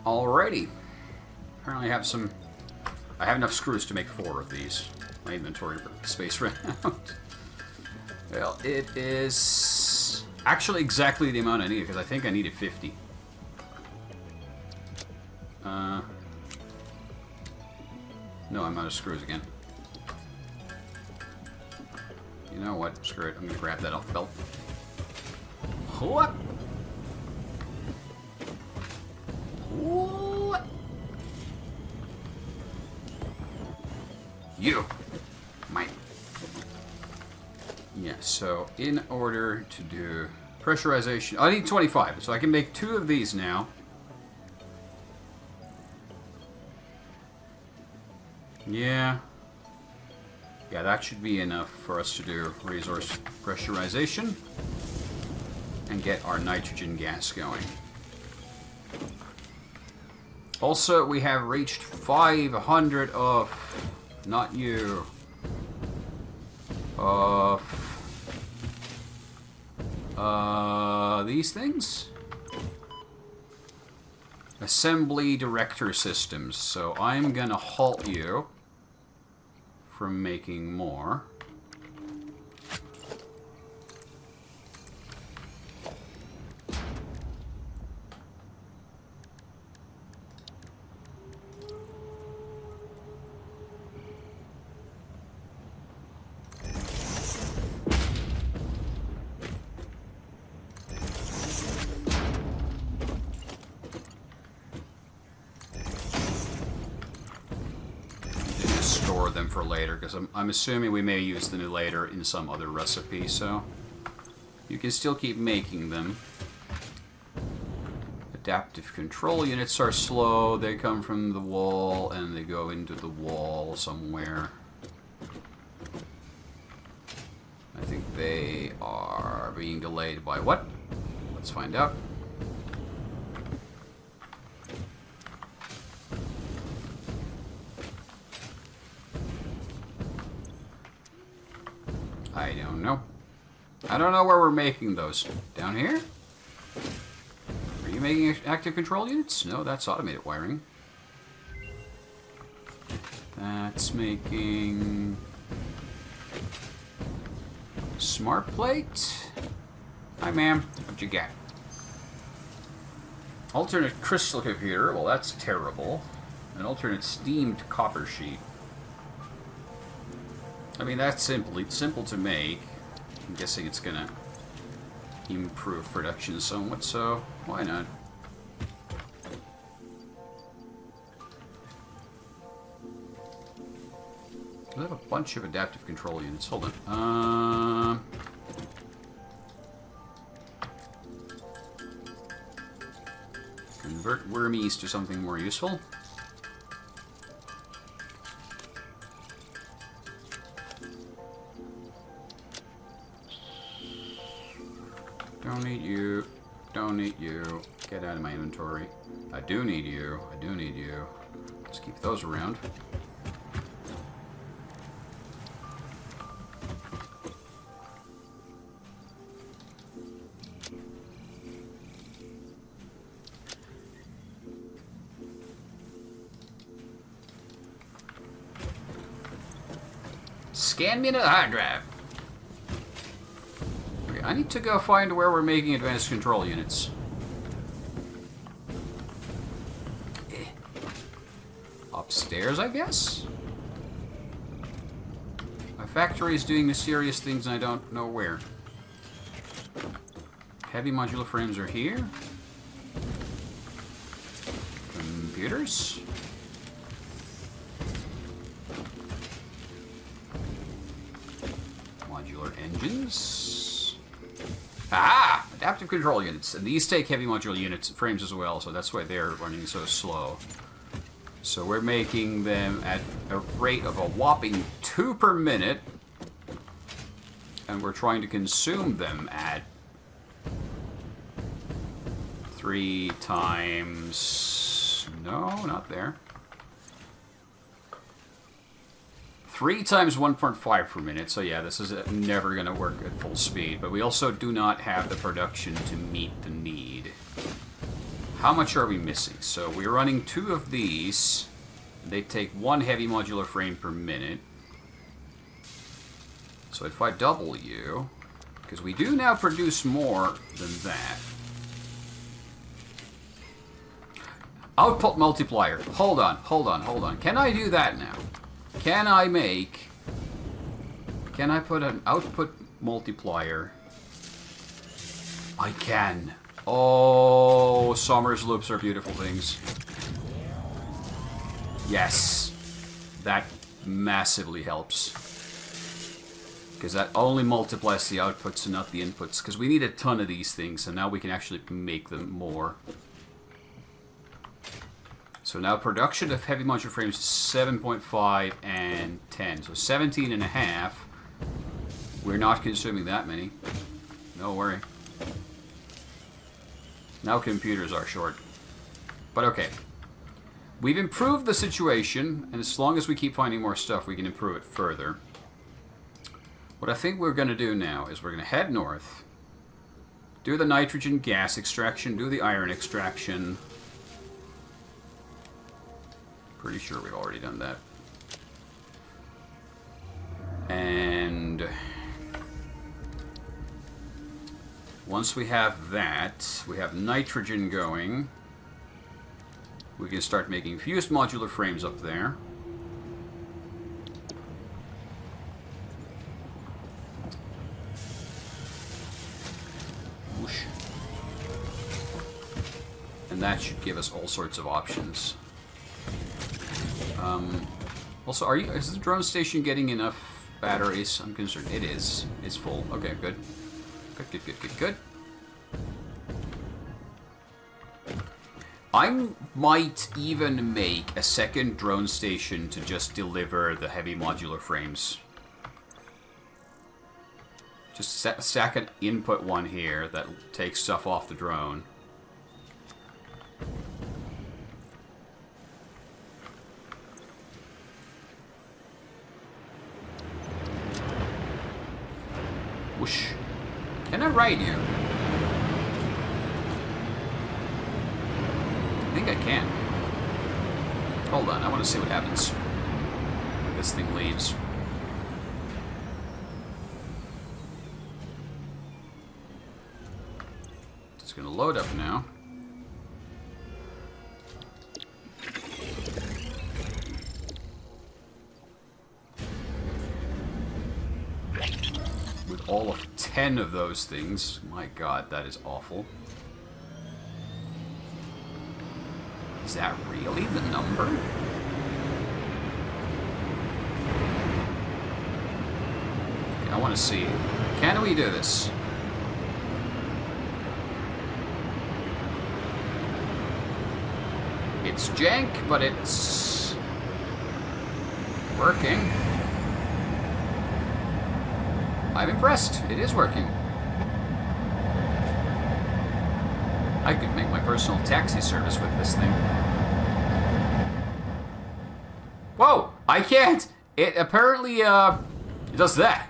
Alrighty. Apparently I have enough screws to make 4 of these. My inventory space ran out. Well, it is actually exactly the amount I need, because I think I needed 50. No, I'm out of screws again. You know what? Screw it. I'm gonna grab that off the belt. What? What? You. Mine. Yeah, so in order to do pressurization, I need 25, so I can make 2 of these now. Yeah. Yeah, that should be enough for us to do resource pressurization and get our nitrogen gas going. Also, we have reached 500 of, not you, of these things? Assembly director systems. So I'm gonna halt you from making more. Store them for later, because I'm assuming we may use them later in some other recipe, so you can still keep making them. Adaptive control units are slow. They come from the wall and they go into the wall somewhere. I think they are being delayed by what? Let's find out. I don't know. I don't know where we're making those. Down here? Are you making active control units? No, that's automated wiring. That's making smart plate. Hi, ma'am. What'd you get? Alternate crystal computer. Well, that's terrible. An alternate steamed copper sheet. I mean, that's simple to make. I'm guessing it's gonna improve production somewhat, so why not? I have a bunch of adaptive control units. Hold on. Convert wormies to something more useful. Don't need you. Don't need you. Get out of my inventory. I do need you. I do need you. Let's keep those around. Scan me into the hard drive. I need to go find where we're making advanced control units. Upstairs, I guess? My factory is doing mysterious things and I don't know where. Heavy modular frames are here. Computers. Modular engines. Ah! Adaptive control units. And these take heavy modular units frames as well, so that's why they're running so slow. So we're making them at a rate of a whopping 2 per minute. And we're trying to consume them at 3 times... No, not there. 3 times 1.5 per minute, so yeah, this is never going to work at full speed, but we also do not have the production to meet the need. how much are we missing? So we're running 2 of these. They take 1 heavy modular frame per minute. So if I double you, because we do now produce more than that. Output multiplier. Hold on, hold on, hold on. Can I do that now? Can I put an output multiplier? I can. Oh, Summers loops are beautiful things. Yes. That massively helps. Because that only multiplies the outputs and not the inputs. Because we need a ton of these things, and now we can actually make them more. So now production of heavy modular frames is 7.5 and 10. So 17 and a half. We're not consuming that many. No worry. Now computers are short. But okay. We've improved the situation, and as long as we keep finding more stuff, we can improve it further. What I think we're going to do now is we're going to head north, do the nitrogen gas extraction, do the iron extraction. Pretty sure we've already done that. And once we have that, we have nitrogen going. We can start making fused modular frames up there. Whoosh. And that should give us all sorts of options. Also, is the drone station getting enough batteries? I'm concerned. It is. It's full. Okay, good. Good. I might even make a second drone station to just deliver the heavy modular frames. Just stack an input one here that takes stuff off the drone. Whoosh. Can I ride you? I think I can. Hold on, I want to see what happens when this thing leaves. It's going to load up now. With all of 10 of those things, my god, that is awful. Is that really the number? Okay, I want to see. Can we do this? It's jank, but it's working. I'm impressed. It is working. I could make my personal taxi service with this thing. Whoa! I can't! It apparently, it does that.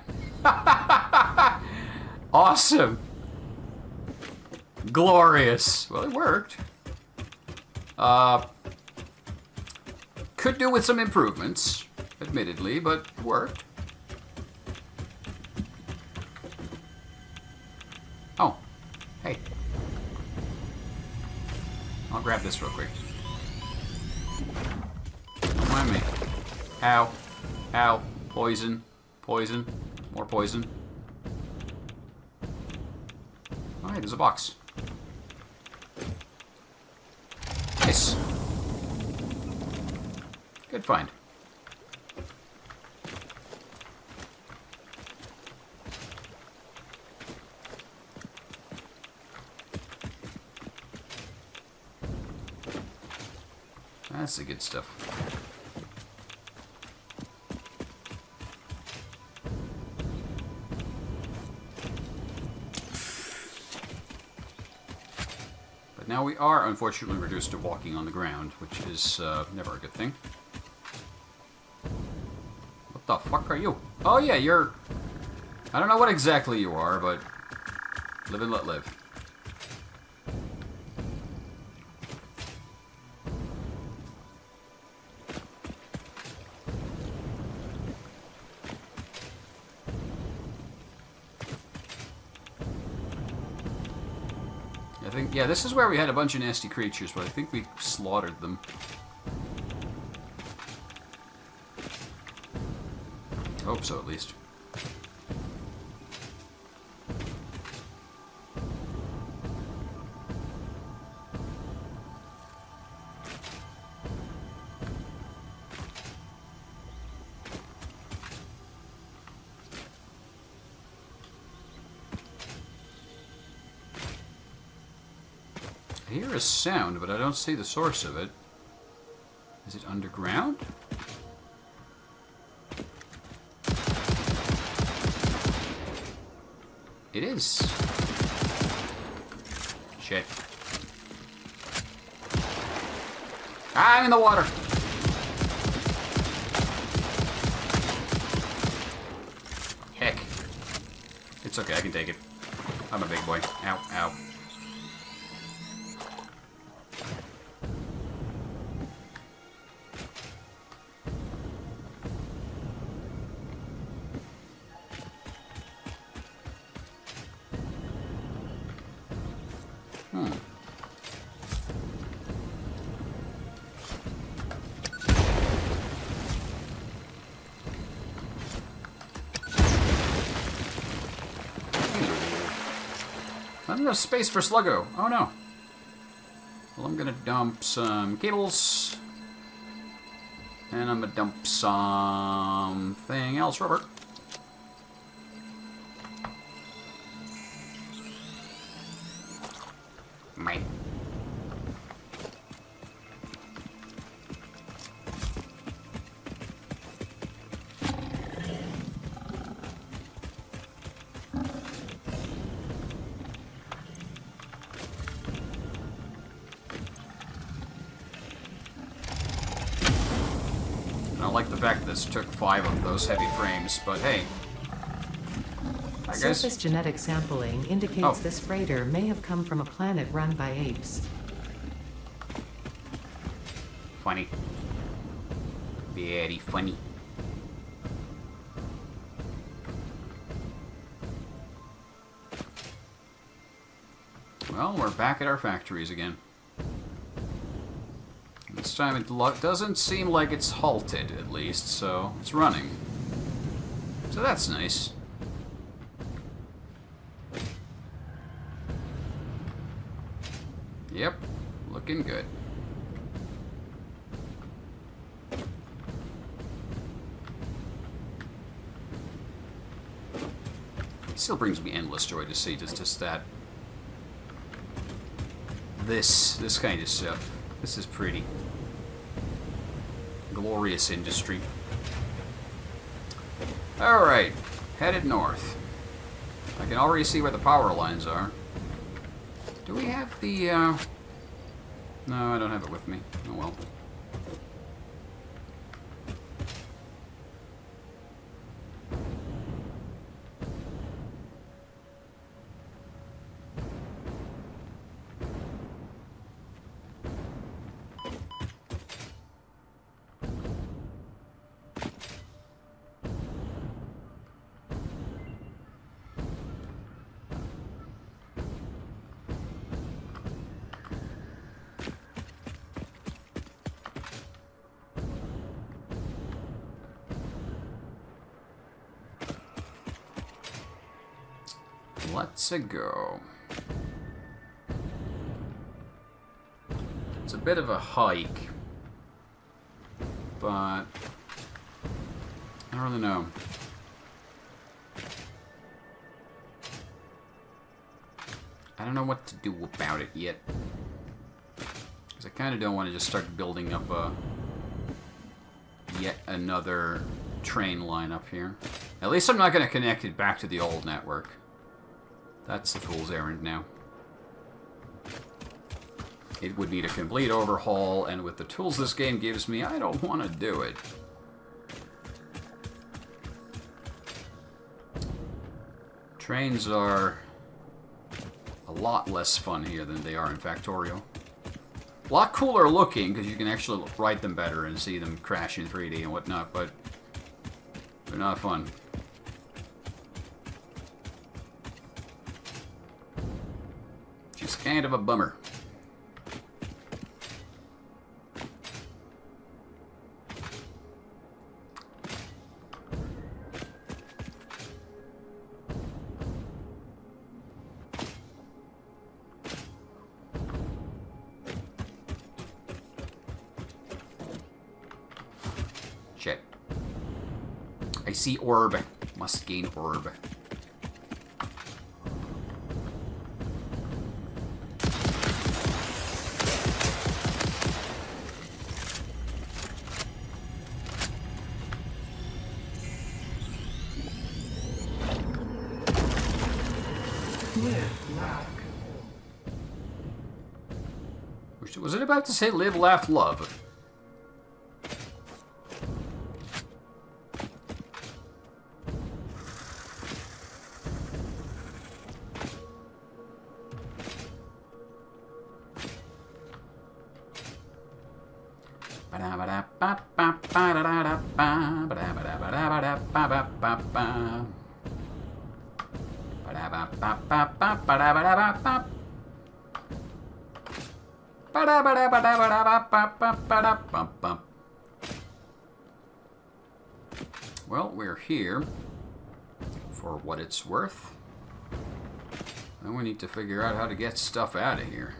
Awesome! Glorious. Well, it worked. Could do with some improvements, admittedly, but it worked. Oh. Hey. I'll grab this real quick. Don't mind me. Ow. Ow. Poison. Poison. More poison. Oh, hey, there's a box. Nice. Good find. That's the good stuff. But now we are unfortunately reduced to walking on the ground, which is never a good thing. What the fuck are you? Oh yeah, you're... I don't know what exactly you are, but live and let live. think, yeah, this is where we had a bunch of nasty creatures, but I think we slaughtered them. Hope so, at least. I hear a sound, but I don't see the source of it. Is it underground? It is. Shit. I'm in the water. Heck. It's okay, I can take it. I'm a big boy. Ow, ow. Not enough space for Sluggo. Oh no. Well, I'm gonna dump some cables. And I'm gonna dump something else, rubber. Mate. I like the fact that this took 5 of those heavy frames, but hey. Hi guys. Surface genetic sampling indicates this freighter may have come from a planet run by apes. Funny. Very funny. Well, we're back at our factories again. This time it doesn't seem like it's halted, at least, so it's running. So that's nice. Yep, looking good. It still brings me endless joy to see just that. This kind of stuff. This is pretty. Glorious industry. Alright, headed north. I can already see where the power lines are. Do we have the, No, I don't have it with me. Oh well. Let's go. It's a bit of a hike, but I don't really know. I don't know what to do about it yet, because I kind of don't want to just start building up yet another train line up here. At least I'm not going to connect it back to the old network. That's the fool's errand now. It would need a complete overhaul, and with the tools this game gives me, I don't want to do it. Trains are a lot less fun here than they are in Factorio. A lot cooler looking, because you can actually ride them better and see them crash in 3D and whatnot, but they're not fun. Just Kind of a bummer. Shit. I see orb. Must gain orb. Was it about to say live, laugh, love? Well, we're here for what it's worth. Then we need to figure out how to get stuff out of here.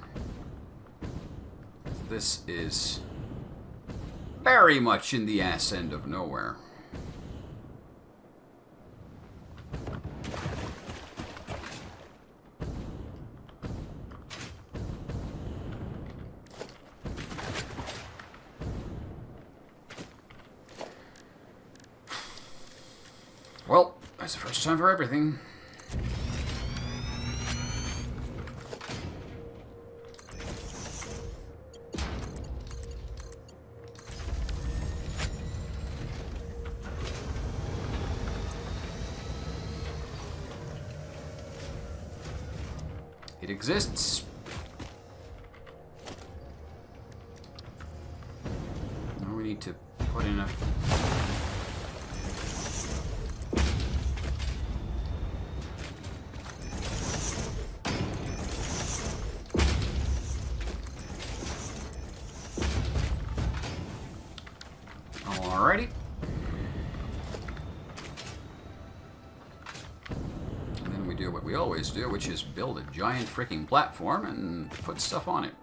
This is very much in the ass end of nowhere. Well, that's the first time for everything. It exists. Now we need to put in a... Alrighty. And then we do what we always do, which is build a giant freaking platform and put stuff on it.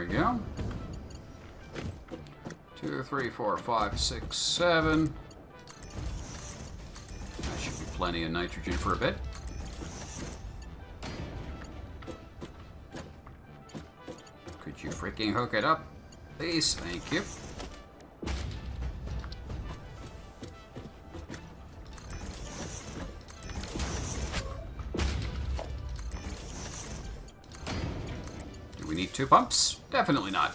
Go. 2, 3, 4, 5, 6, 7. That should be plenty of nitrogen for a bit. Could you freaking hook it up, please? Thank you. Do we need 2 pumps? Definitely not.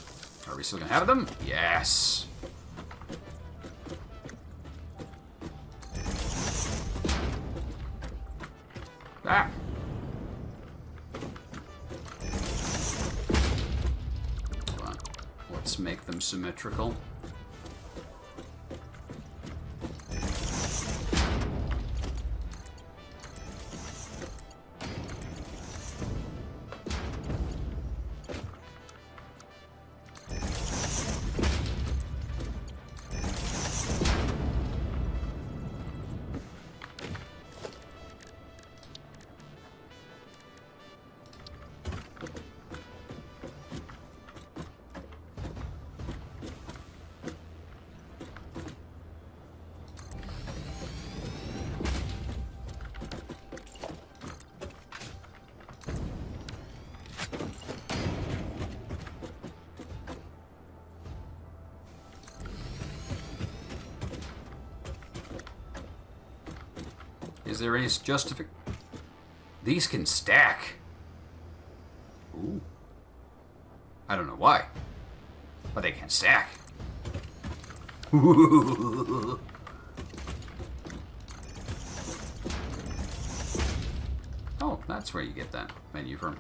Are we still gonna have them? Yes. Ah. Hold on. Let's make them symmetrical. Is there any justification? These can stack. Ooh. I don't know why, but they can stack. Oh, that's where you get that menu from.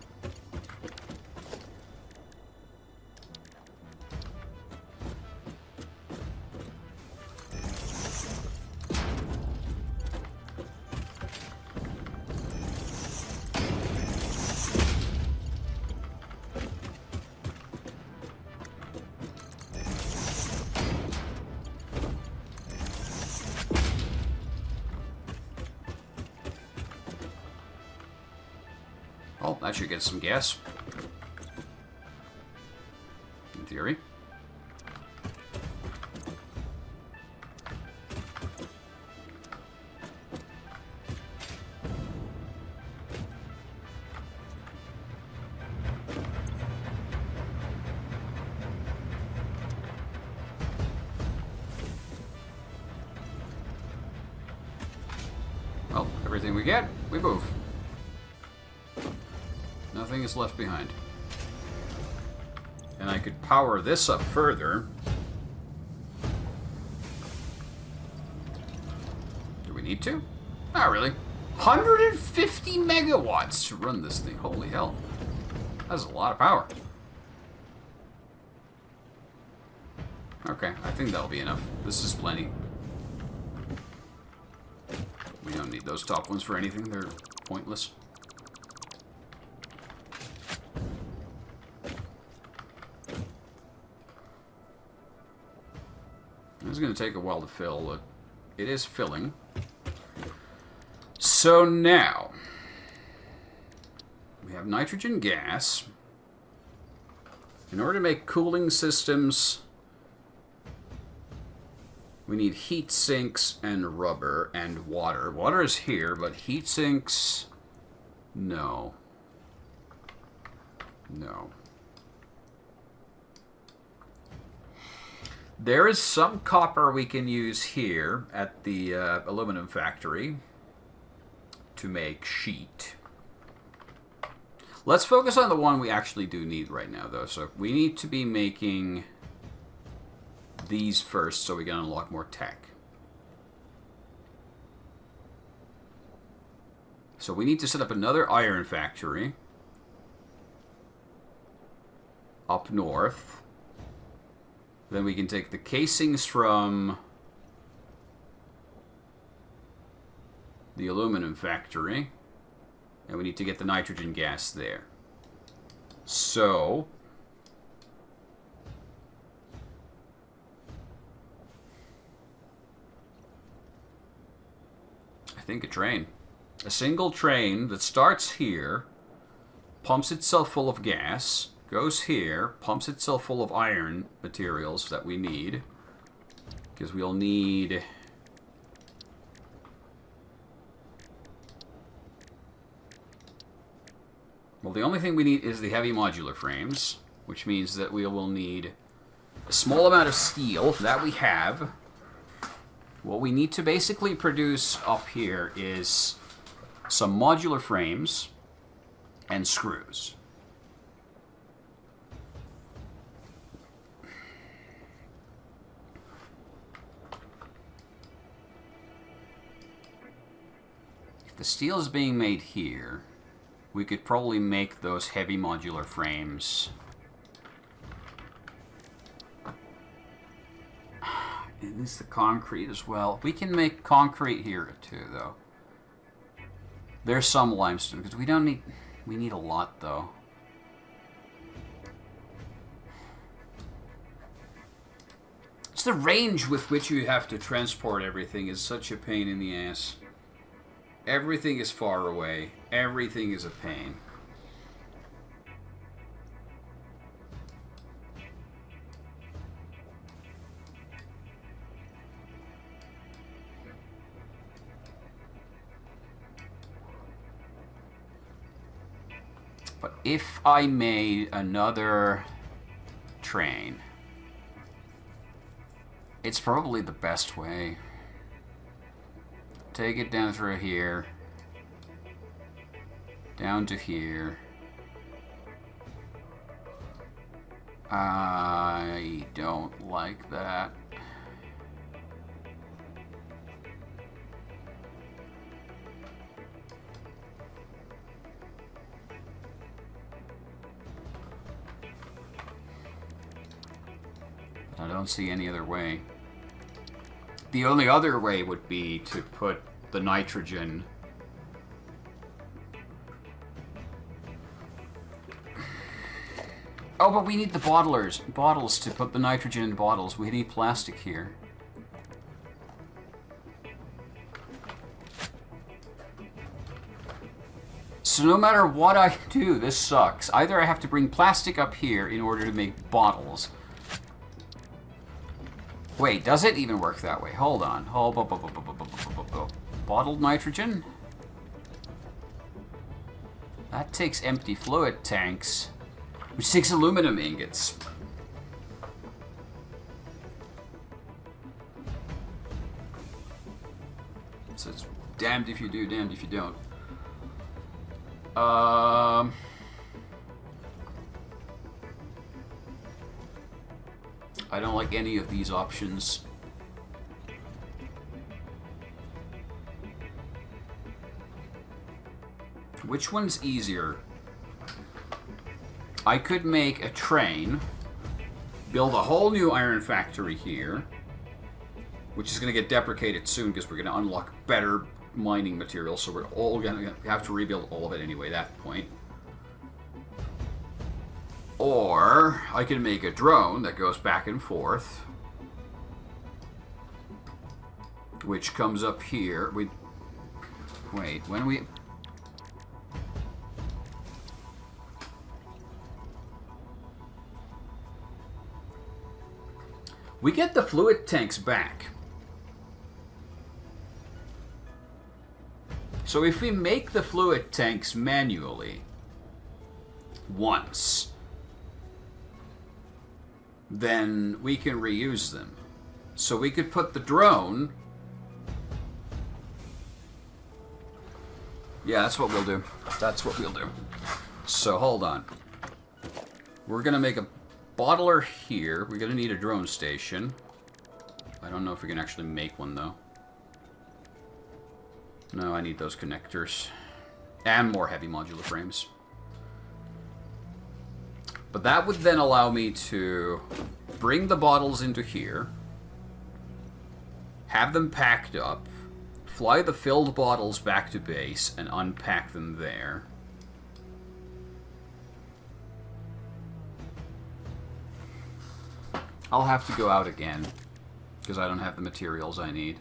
Oh, that should get some gas. In theory. Well, everything we get, we move. Nothing is left behind. And I could power this up further. Do we need to? Not really. 150 megawatts to run this thing. Holy hell. That's a lot of power. Okay, I think that'll be enough. This is plenty. We don't need those top ones for anything. They're pointless. It's going to take a while to fill, but it is filling. So now, we have nitrogen gas. In order to make cooling systems, we need heat sinks and rubber and water. Water is here, but heat sinks, no. No. There is some copper we can use here at the aluminum factory to make sheet. Let's focus on the one we actually do need right now, though. So we need to be making these first so we can unlock more tech. So we need to set up another iron factory up north. Then we can take the casings from the aluminum factory, and we need to get the nitrogen gas there. So, I think a train. A single train that starts here, pumps itself full of gas, goes here, pumps itself full of iron materials that we need. Because we'll need... Well, the only thing we need is the heavy modular frames, which means that we will need a small amount of steel that we have. What we need to basically produce up here is some modular frames and screws. The steel is being made here. We could probably make those heavy modular frames. And this is the concrete as well. We can make concrete here too, though. There's some limestone because we don't need. We need a lot though. It's the range with which you have to transport everything is such a pain in the ass. Everything is far away. Everything is a pain. But if I made another train, it's probably the best way. Take it down through here, down to here. I don't like that. I don't see any other way. The only other way would be to put the nitrogen Oh, but we need the bottles to put the nitrogen in bottles. We need plastic here. So no matter what I do, this sucks. Either I have to bring plastic up here in order to make bottles. Wait, does it even work that way? Hold on. Bottled nitrogen? That takes empty fluid tanks, which takes aluminum ingots. So it's damned if you do, damned if you don't. I don't like any of these options. Which one's easier? I could make a train, build a whole new iron factory here, which is going to get deprecated soon because we're going to unlock better mining materials, so we're all going to have to rebuild all of it anyway at that point. Or I can make a drone that goes back and forth, which comes up here. Wait, when we get the fluid tanks back. So if we make the fluid tanks manually once, then we can reuse them. So we could put the drone. Yeah, that's what we'll do. That's what we'll do. So hold on. We're gonna make a bottler here. We're gonna need a drone station. I don't know if we can actually make one though. No, I need those connectors. And more heavy modular frames. But that would then allow me to bring the bottles into here, have them packed up, fly the filled bottles back to base, and unpack them there. I'll have to go out again, because I don't have the materials I need.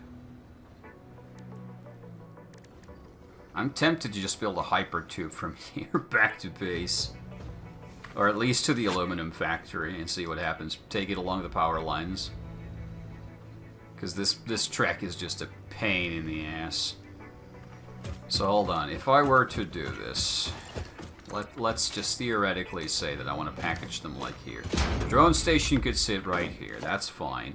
I'm tempted to just build a hyper tube from here back to base. Or at least to the aluminum factory and see what happens. Take it along the power lines. Because this trek is just a pain in the ass. So hold on. If I were to do this, let's just theoretically say that I want to package them like here. The drone station could sit right here. That's fine.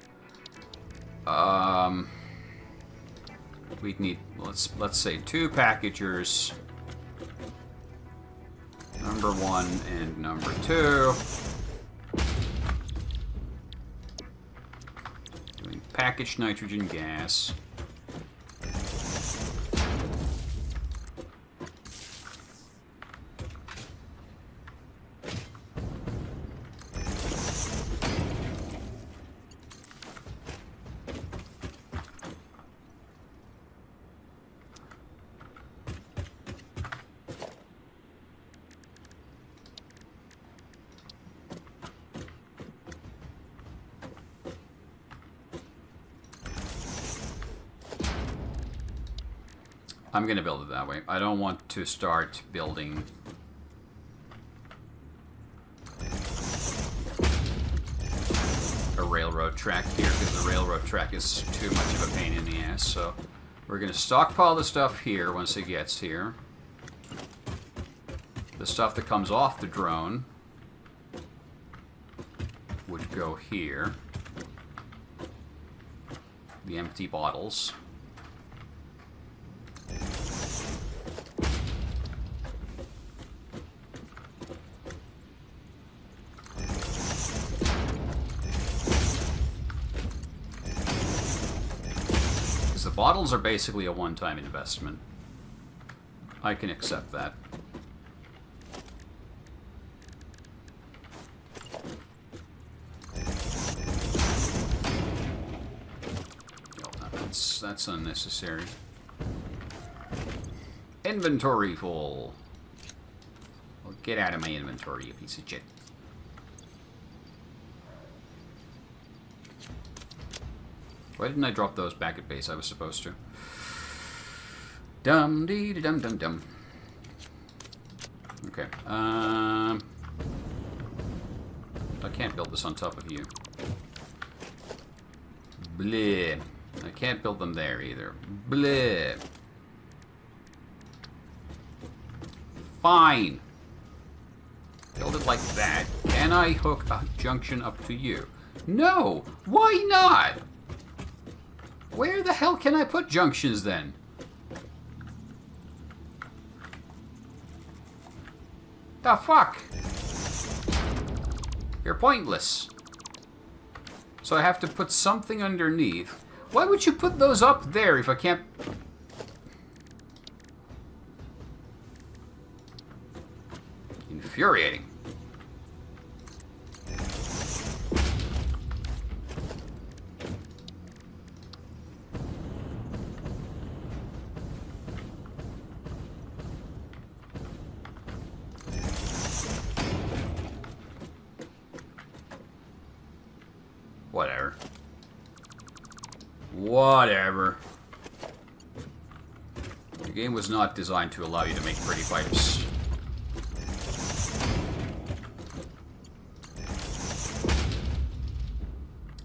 We'd need, let's say 2 packagers. Number 1 and number 2. Doing packaged nitrogen gas. I'm gonna build it that way. I don't want to start building a railroad track here, because the railroad track is too much of a pain in the ass. So we're gonna stockpile the stuff here once it gets here. The stuff that comes off the drone would go here. The empty bottles. Because the bottles are basically a one-time investment. I can accept that. That's unnecessary. Inventory full. Well, get out of my inventory, you piece of shit. Why didn't I drop those back at base? I was supposed to. Dum dee dum dum dum. Okay. I can't build this on top of you. Bleh. I can't build them there either. Bleh. Fine. Build it like that. Can I hook a junction up to you? No! Why not? Where the hell can I put junctions then? The fuck? You're pointless. So I have to put something underneath. Why would you put those up there if I can't... Infuriating. Whatever. Whatever. The game was not designed to allow you to make pretty pipes.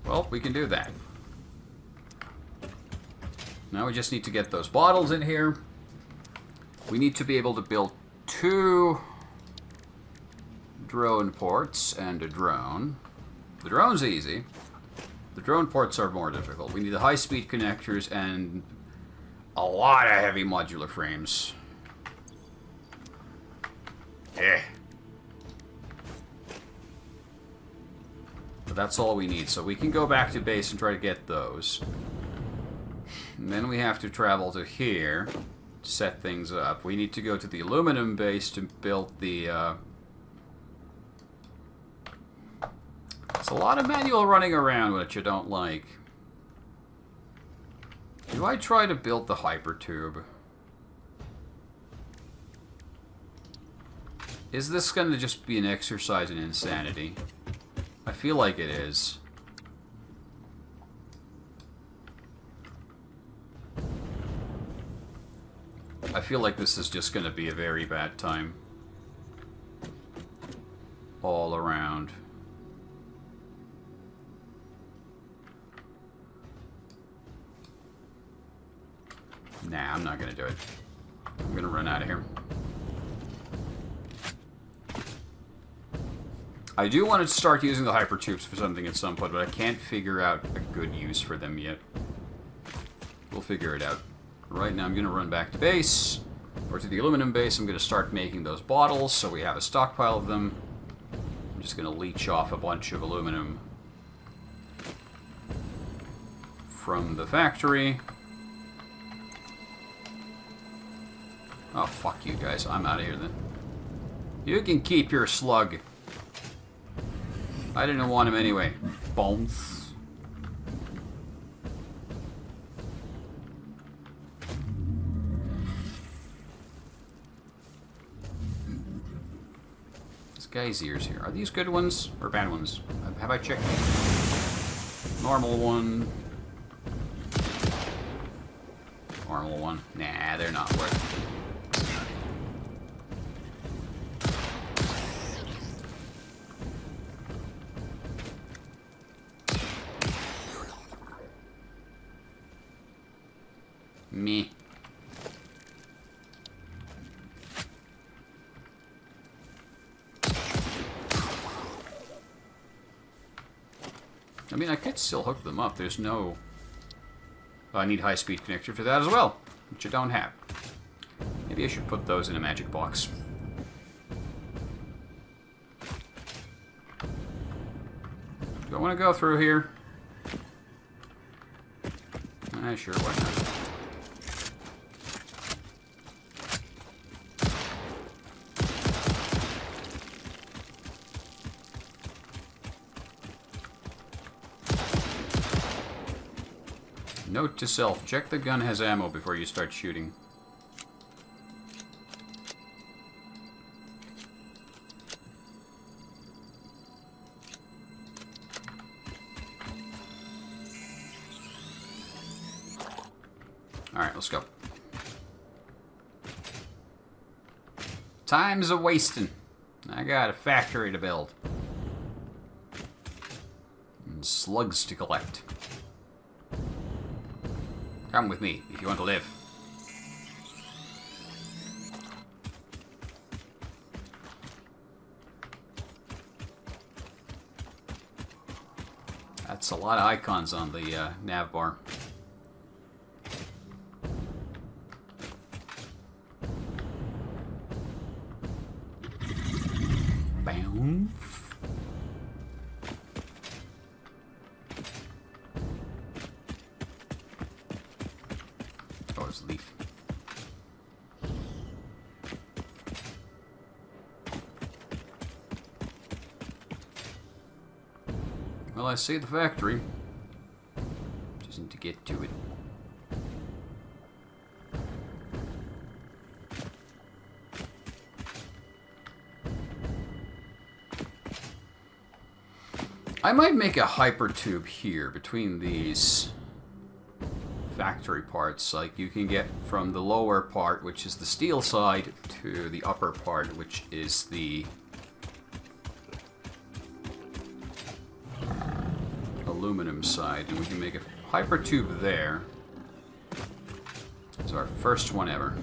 Well, we can do that. Now we just need to get those bottles in here. We need to be able to build 2 drone ports and a drone. The drone's easy. The drone ports are more difficult. We need the high-speed connectors and a lot of heavy modular frames. But that's all we need, so we can go back to base and try to get those. And then we have to travel to here to set things up. We need to go to the aluminum base to build the... It's a lot of manual running around, which you don't like. Do I try to build the hypertube? Is this going to just be an exercise in insanity? I feel like it is. I feel like this is just going to be a very bad time. All around. Nah, I'm not gonna do it. I'm gonna run out of here. I do want to start using the hypertubes for something at some point, but I can't figure out a good use for them yet. We'll figure it out. Right now I'm gonna run back to base, or to the aluminum base. I'm gonna start making those bottles so we have a stockpile of them. I'm just gonna leech off a bunch of aluminum from the factory. Oh, fuck you guys. I'm out of here then. You can keep your slug. I didn't want him anyway. Bones. This guy's ears here. Are these good ones or bad ones? Have I checked? Normal one. Normal one. Nah, they're not worth it. Me. I mean, I could still hook them up. There's no... I need high-speed connector for that as well, which I don't have. Maybe I should put those in a magic box. Do I want to go through here? Sure, why not? Note to self, check the gun has ammo before you start shooting. Alright, let's go. Time's a-wasting. I got a factory to build. And slugs to collect. Come with me if you want to live. That's a lot of icons on the nav bar. Bam. Oh, it's a leaf. Well, I see the factory. Just need to get to it. I might make a hypertube here between these factory parts. Like, you can get from the lower part, which is the steel side, to the upper part, which is the aluminum side, and we can make a hypertube there. It's our first one ever.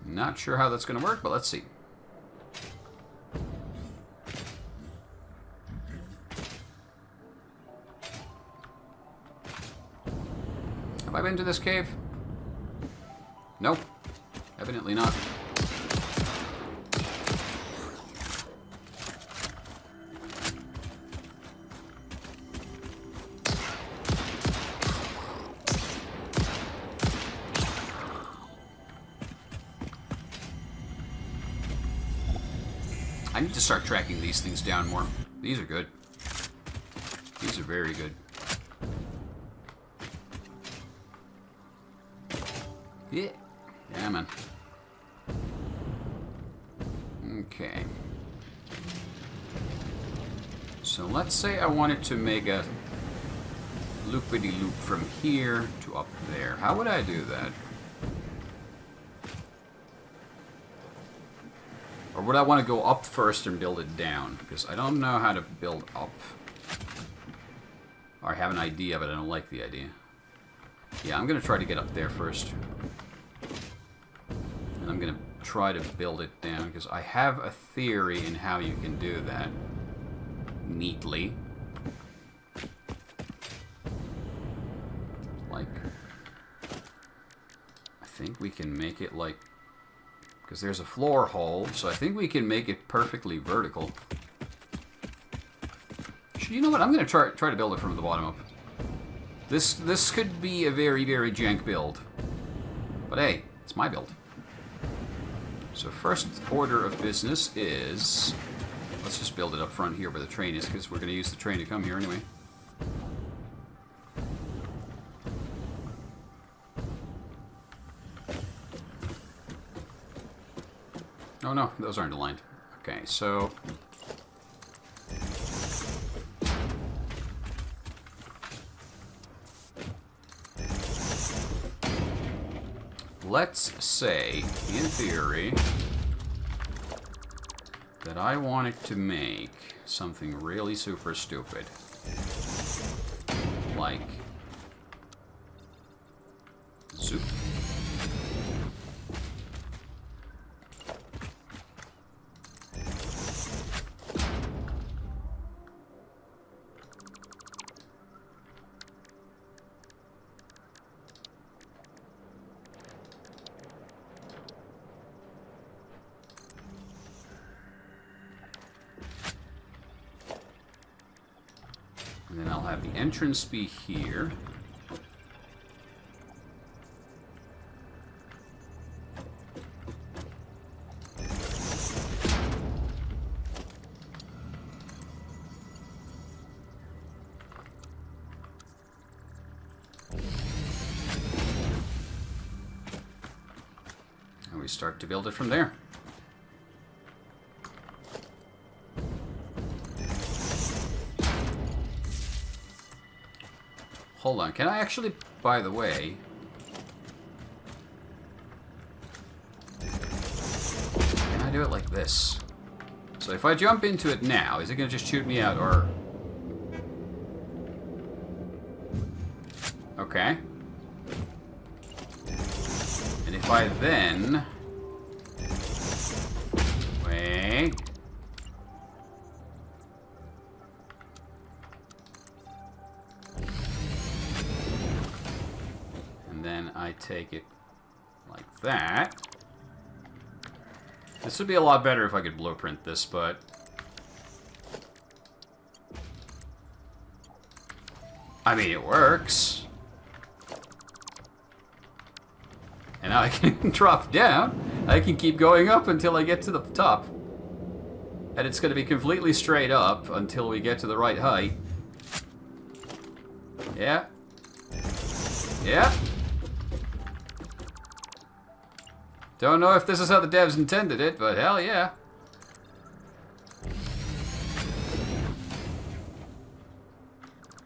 Not sure how that's going to work, but let's see. Have I been to this cave? Nope. Evidently not. I need to start tracking these things down more. These are good. These are very good. Yeah. Yeah, man. Okay. So let's say I wanted to make a loopity-loop from here to up there. How would I do that? Or would I want to go up first and build it down? Because I don't know how to build up. Or I have an idea, but I don't like the idea. Yeah, I'm going to try to get up there first. And I'm going to try to build it down, because I have a theory in how you can do that neatly. Like, I think we can make it like... Because there's a floor hole, so I think we can make it perfectly vertical. You know what? I'm going to try to build it from the bottom up. This could be a very, very jank build. But hey, it's my build. So first order of business is... Let's just build it up front here where the train is, because we're going to use the train to come here anyway. Oh no, those aren't aligned. Okay, so... let's say, in theory, that I wanted to make something really super stupid. Like... zoop. And then I'll have the entrance be here. And we start to build it from there. Hold on, can I actually, by the way... can I do it like this? So if I jump into it now, is it going to just shoot me out, or... okay. And if I then... wait... then I take it like that. This would be a lot better if I could blueprint this, but... I mean, it works. And now I can drop down. I can keep going up until I get to the top. And it's going to be completely straight up until we get to the right height. Yeah. Yeah. Don't know if this is how the devs intended it, but hell yeah.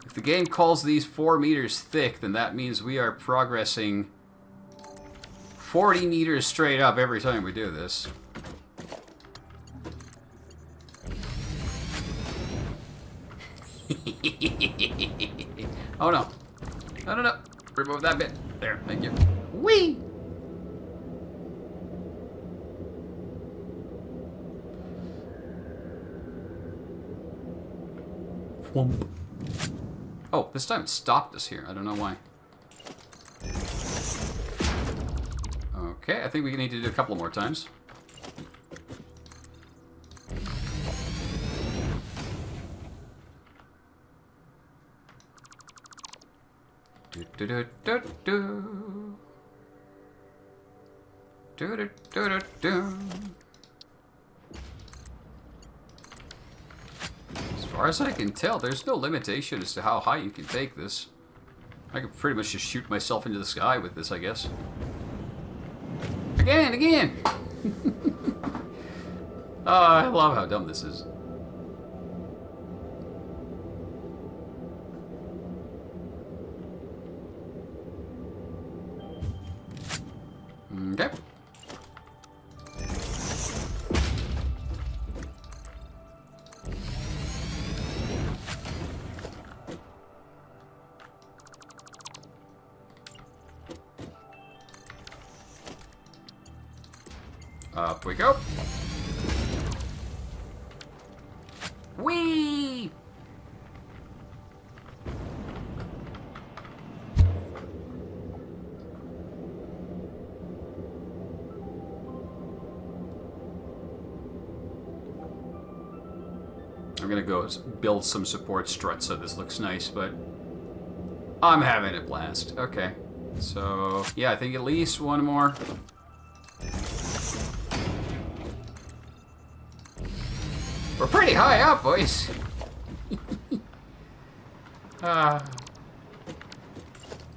If the game calls these 4 meters thick, then that means we are progressing 40 meters straight up every time we do this. Oh no. No, no, no. Remove that bit. There, thank you. Whee! Oh, this time it stopped us here. I don't know why. Okay, I think we need to do a couple more times. Do do do do do. Do do do do do. As far as I can tell, there's no limitation as to how high you can take this. I could pretty much just shoot myself into the sky with this, I guess. Again, again! Oh, I love how dumb this is. Okay. Up we go. Whee! I'm gonna go build some support struts so this looks nice, but I'm having a blast. Okay. So, yeah, I think at least one more. We're pretty high up, boys. I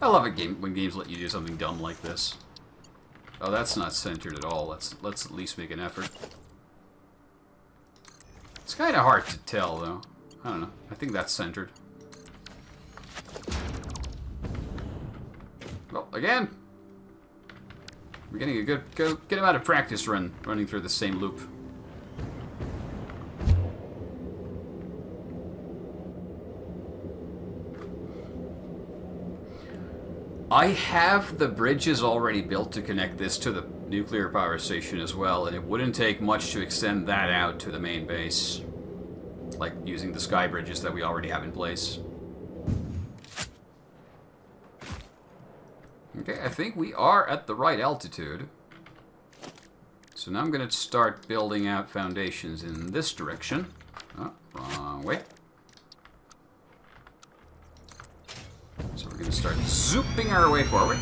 love a game when games let you do something dumb like this. Oh, that's not centered at all. Let's at least make an effort. It's kind of hard to tell, though. I don't know. I think that's centered. Well, again, we're getting a good amount of practice running through the same loop. I have the bridges already built to connect this to the nuclear power station as well, and it wouldn't take much to extend that out to the main base. Like using the sky bridges that we already have in place. Okay, I think we are at the right altitude. So now I'm going to start building out foundations in this direction. Oh, wrong way. So we're going to start zooping our way forward.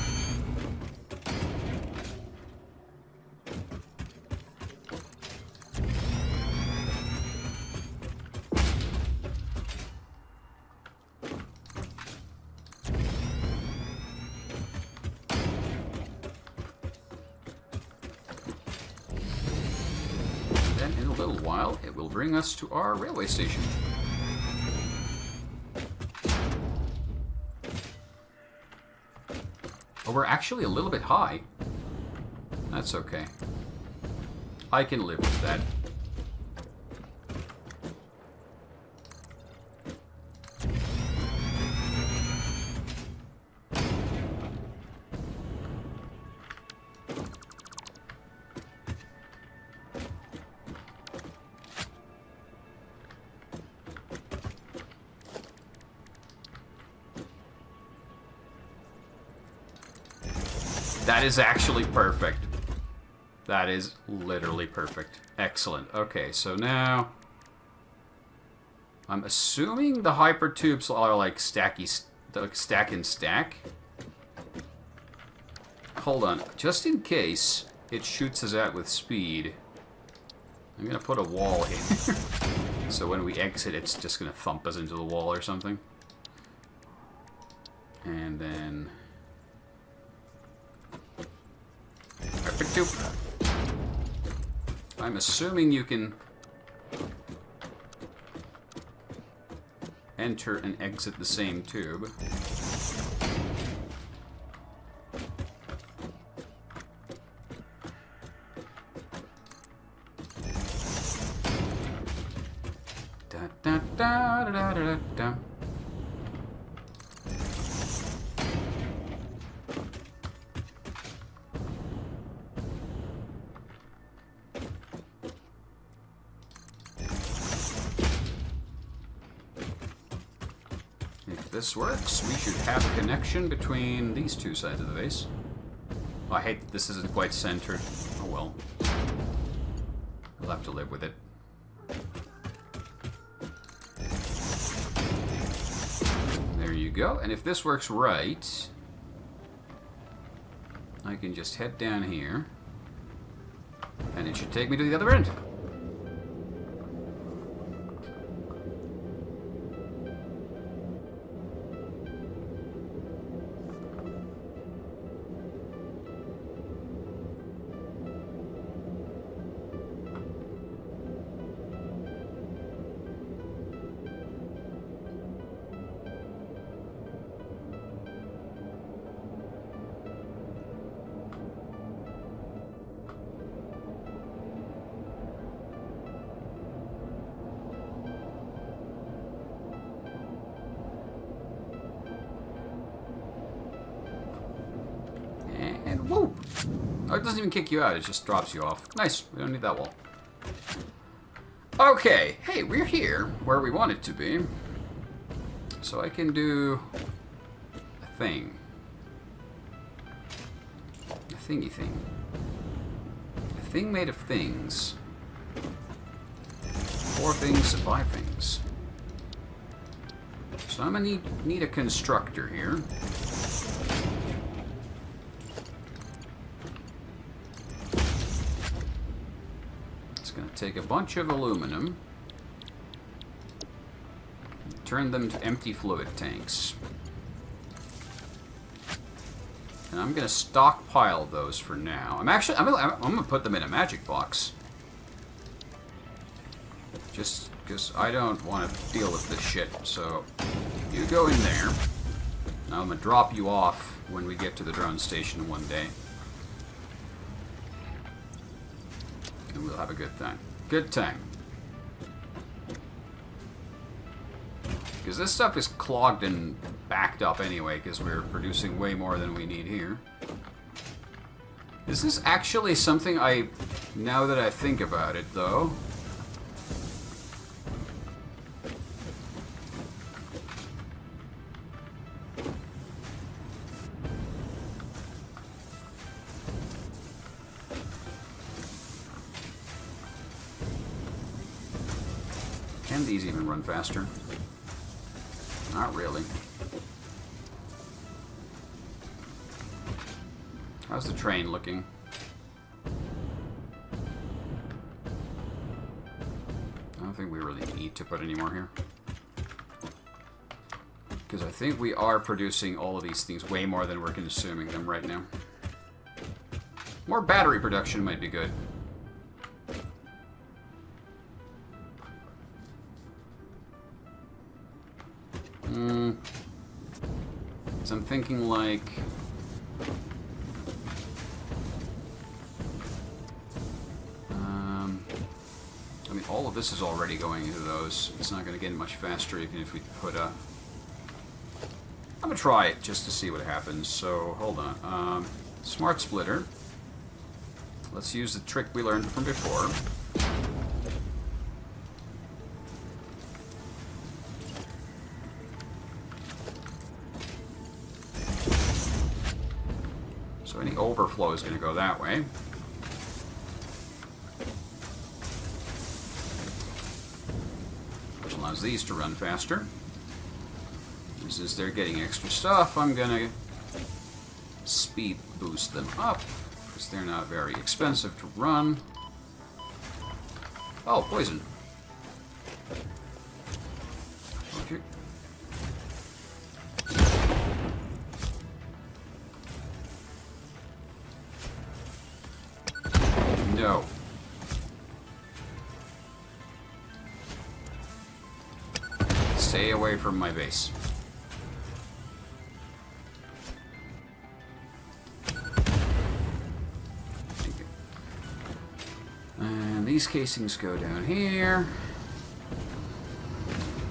Then in a little while, it will bring us to our railway station. Oh, we're actually a little bit high. That's okay. I can live with that. That is actually perfect. That is literally perfect. Excellent. Okay, so now I'm assuming the hypertubes are like stack and stack. Hold on, just in case it shoots us out with speed, I'm gonna put a wall here. So when we exit, it's just gonna thump us into the wall or something. And then tube. I'm assuming you can enter and exit the same tube. Da da da da da da da. If this works, we should have a connection between these two sides of the base. Oh, I hate that this isn't quite centered. Oh well. We'll have to live with it. There you go. And if this works right, I can just head down here, and it should take me to the other end. And whoop! Oh, it doesn't even kick you out, it just drops you off. Nice, we don't need that wall. Okay, hey, we're here where we want it to be. So I can do a thing. A thingy thing. A thing made of things. 4 things, 5 things. So I'm gonna need a constructor here. Take a bunch of aluminum, turn them to empty fluid tanks. And I'm gonna stockpile those for now. I'm gonna put them in a magic box. Just because I don't want to deal with this shit. So you go in there. Now I'm gonna drop you off when we get to the drone station one day. And we'll have a good time. Good time. Because this stuff is clogged and backed up anyway, because we're producing way more than we need here. Is this actually something now that I think about it, though? Can these even run faster? Not really. How's the train looking? I don't think we really need to put any more here. Because I think we are producing all of these things way more than we're consuming them right now. More battery production might be good. So I'm thinking like... I mean, all of this is already going into those. It's not going to get much faster even if we put a... I'm going to try it just to see what happens. So, hold on. Smart splitter. Let's use the trick we learned from before. So any overflow is going to go that way. Which allows these to run faster. And since they're getting extra stuff, I'm going to speed boost them up. Because they're not very expensive to run. Oh, poison. Okay. No. Stay away from my base. Thank you. And these casings go down here.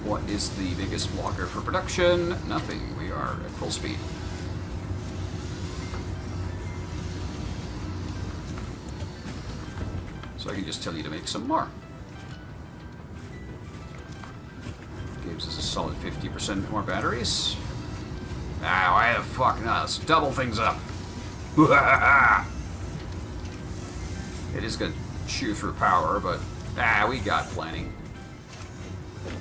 What is the biggest blocker for production? Nothing. We are at full speed. So I can just tell you to make some more. Gives us a solid 50% more batteries. Ah, why the fuck not? Let's double things up. It is going to chew through power, but we got plenty.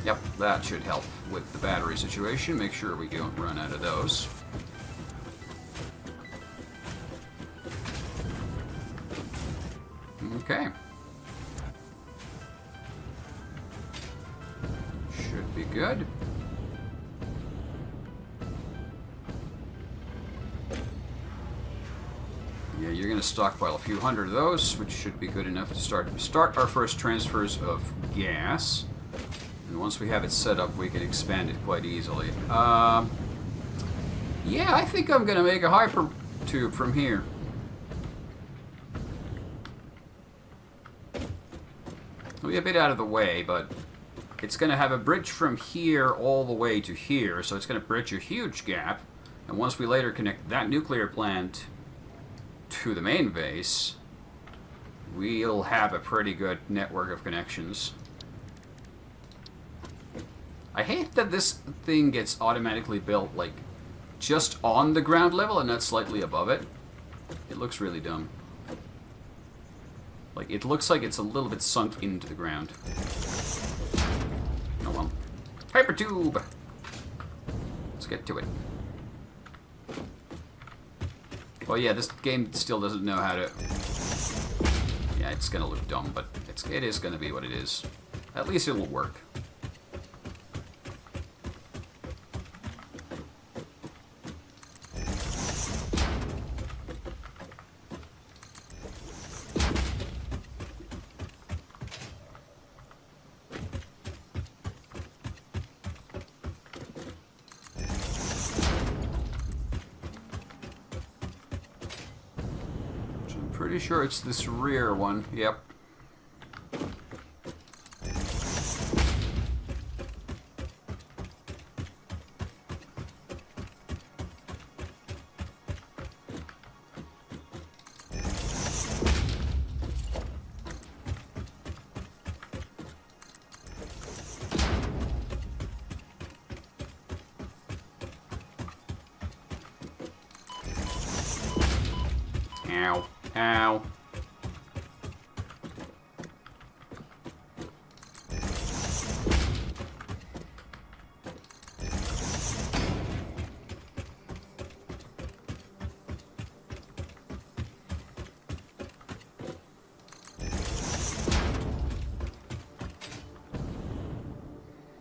Yep, that should help with the battery situation. Make sure we don't run out of those. Okay. Should be good. Yeah, you're going to stockpile a few hundred of those, which should be good enough to start our first transfers of gas. And once we have it set up, we can expand it quite easily. Yeah, I think I'm going to make a hyper tube from here. It'll be a bit out of the way, but it's going to have a bridge from here all the way to here, so it's going to bridge a huge gap. And once we later connect that nuclear plant to the main base, we'll have a pretty good network of connections. I hate that this thing gets automatically built, like, just on the ground level and not slightly above it. It looks really dumb. Like, it looks like it's a little bit sunk into the ground. Oh well. Hypertube! Let's get to it. Well, yeah, this game still doesn't know how to... Yeah, it's gonna look dumb, but it is gonna be what it is. At least it'll work. pretty sure it's this rear one. Yep. Ow. Ow.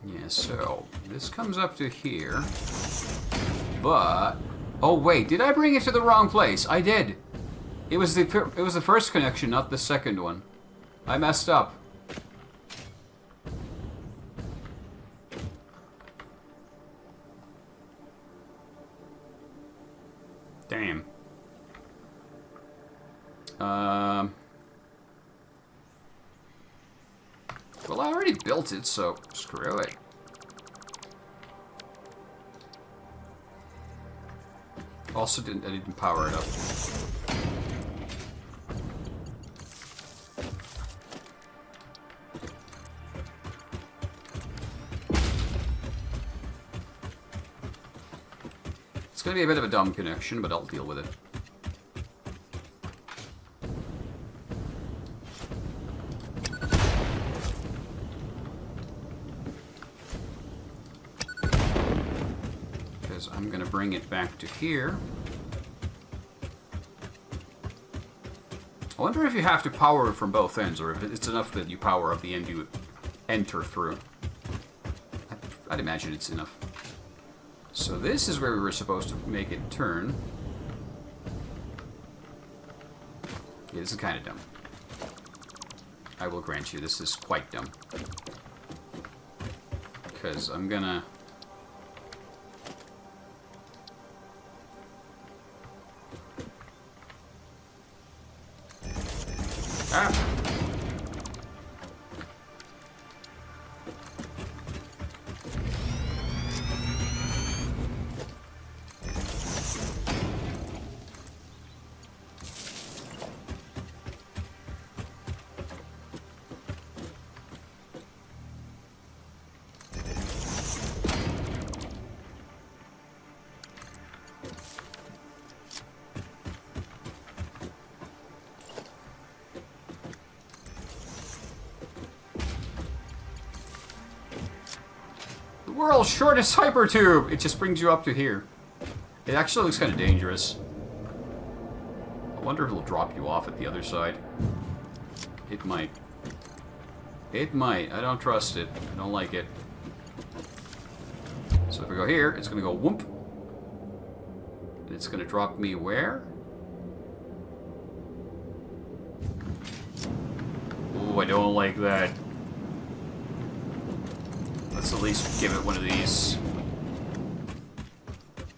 Yeah, so this comes up to here, but oh wait, did I bring it to the wrong place? I did. It was the first connection, not the second one. I messed up. Damn. Well, I already built it, so screw it. Also, I didn't power it up. It's gonna be a bit of a dumb connection, but I'll deal with it. Because I'm gonna bring it back to here. I wonder if you have to power it from both ends, or if it's enough that you power up the end you enter through. I'd imagine it's enough. So this is where we were supposed to make it turn. Yeah, this is kind of dumb. I will grant you, this is quite dumb. Because I'm gonna... Ah! World's shortest hypertube! It just brings you up to here. It actually looks kind of dangerous. I wonder if it'll drop you off at the other side. It might. It might. I don't trust it. I don't like it. So if we go here, it's going to go whoomp. And it's going to drop me where? Ooh, I don't like that. Let's at least give it one of these.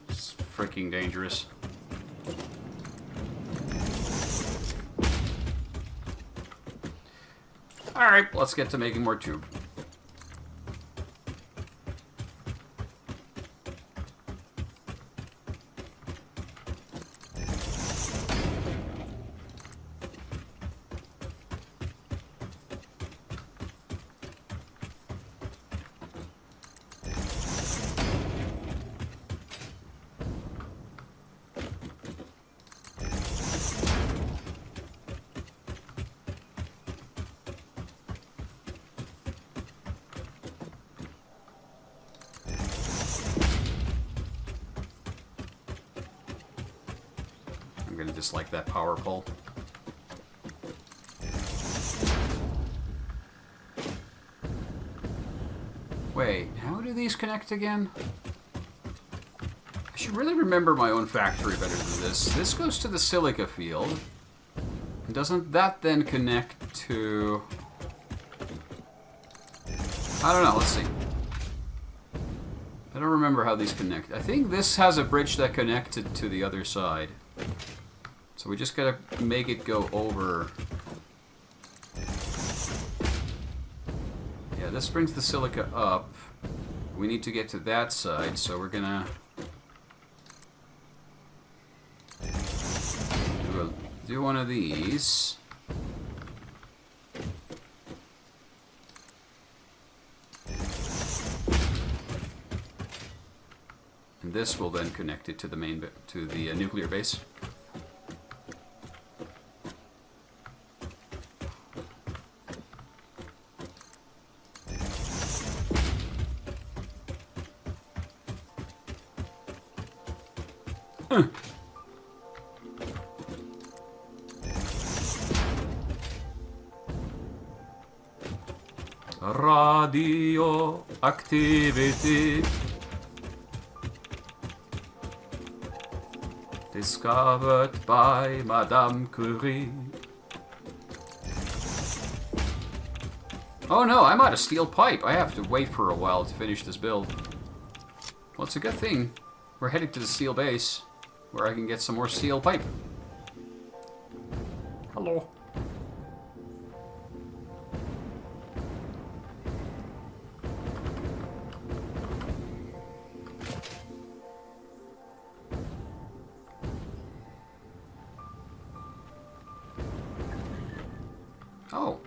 It's freaking dangerous. Alright, let's get to making more tube. I'm gonna dislike that power pole. Wait, how do these connect again? I should really remember my own factory better than this. This goes to the silica field. And doesn't that then connect to... I don't know, let's see. I don't remember how these connect. I think this has a bridge that connected to the other side. So we just gotta make it go over. Yeah, this brings the silica up. We need to get to that side, so we're gonna do one of these. And this will then connect it to the main to the nuclear base. Radioactivity discovered by Madame Curie. Oh no, I'm out of steel pipe. I have to wait for a while to finish this build. Well, it's a good thing we're heading to the steel base, where I can get some more steel pipe. Hello. Oh.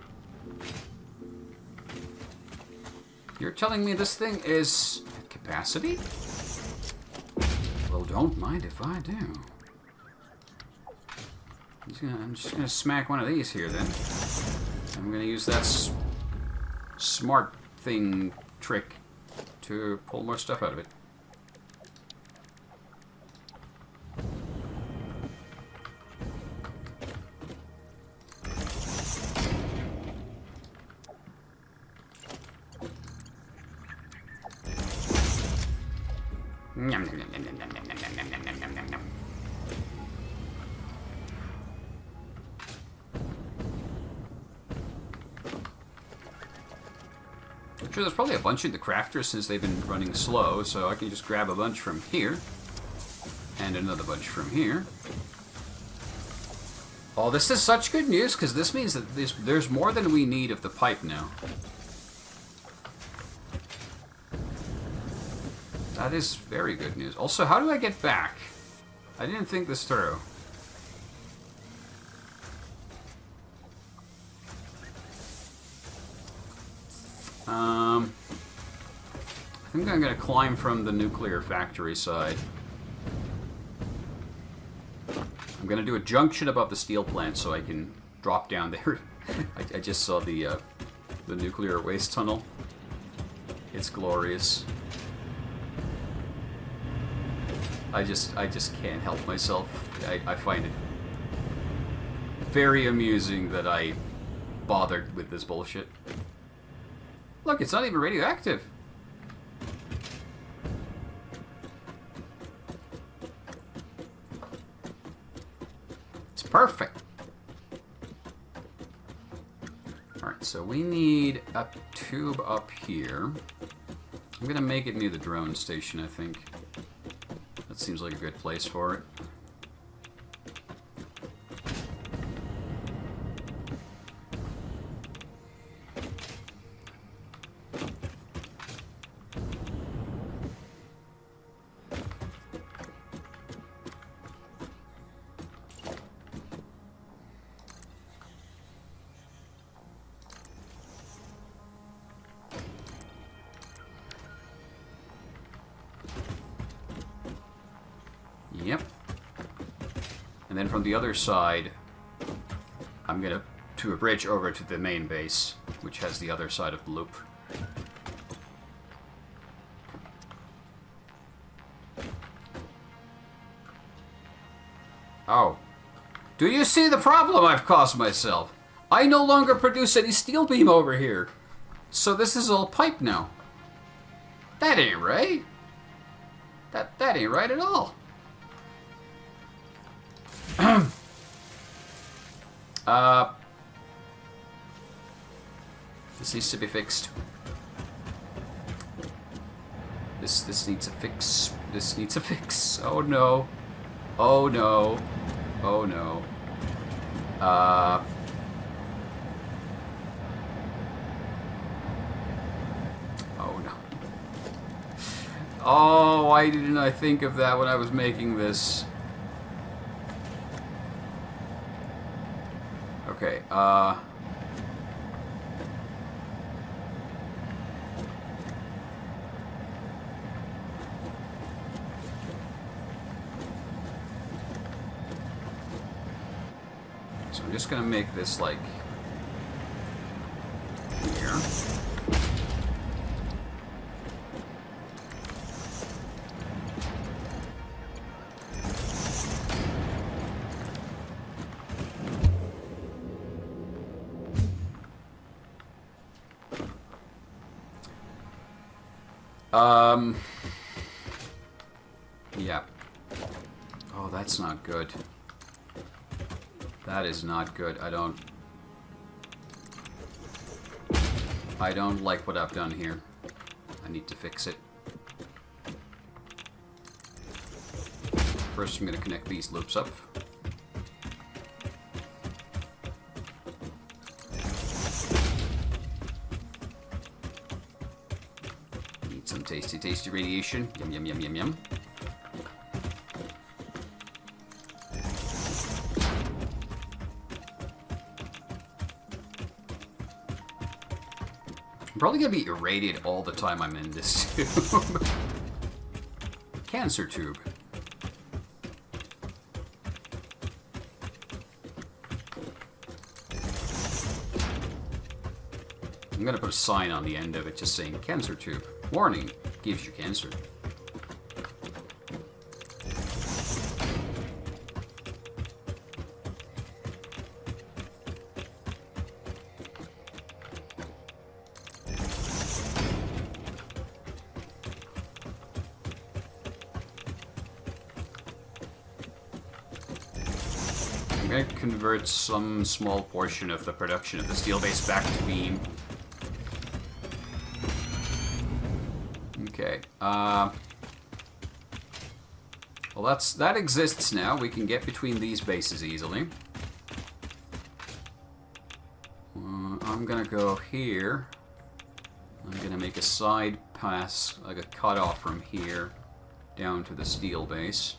You're telling me this thing is at capacity? Well, don't mind if I do. I'm just gonna smack one of these here then. I'm gonna use that smart thing trick to pull more stuff out of it. Nom, nom, nom, nom, nom, nom, nom, nom, nom, nom, nom, nom. I'm sure there's probably a bunch in the crafter since they've been running slow, so I can just grab a bunch from here and another bunch from here. Oh, this is such good news because this means that there's more than we need of the pipe now. That is very good news. Also, how do I get back? I didn't think this through. I think I'm going to climb from the nuclear factory side. I'm going to do a junction above the steel plant so I can drop down there. I just saw the nuclear waste tunnel. It's glorious. I just can't help myself. I find it very amusing that I bothered with this bullshit. Look, it's not even radioactive. It's perfect. Alright, so we need a tube up here. I'm gonna make it near the drone station, I think. That seems like a good place for it. Yep. And then from the other side, I'm gonna do a bridge over to the main base, which has the other side of the loop. Oh. Do you see the problem I've caused myself? I no longer produce any steel beam over here. So this is all pipe now. That ain't right. That ain't right at all. This needs to be fixed. This needs a fix. This needs a fix. Oh no. Oh no. Oh no. Oh no. Oh, why didn't I think of that when I was making this? Okay, so I'm just gonna make this like here. Yeah. Oh, that's not good. That is not good. I don't like what I've done here. I need to fix it. First, I'm going to connect these loops up. Need some tasty, tasty radiation. Yum, yum, yum, yum, yum. I'm probably gonna be irradiated all the time I'm in this tube. Cancer tube. I'm gonna put a sign on the end of it just saying cancer tube. Warning, gives you cancer. I'm going to convert some small portion of the production of the steel base back to beam. Okay. Well, that exists now. We can get between these bases easily. I'm going to go here. I'm going to make a side pass, like a cutoff from here down to the steel base.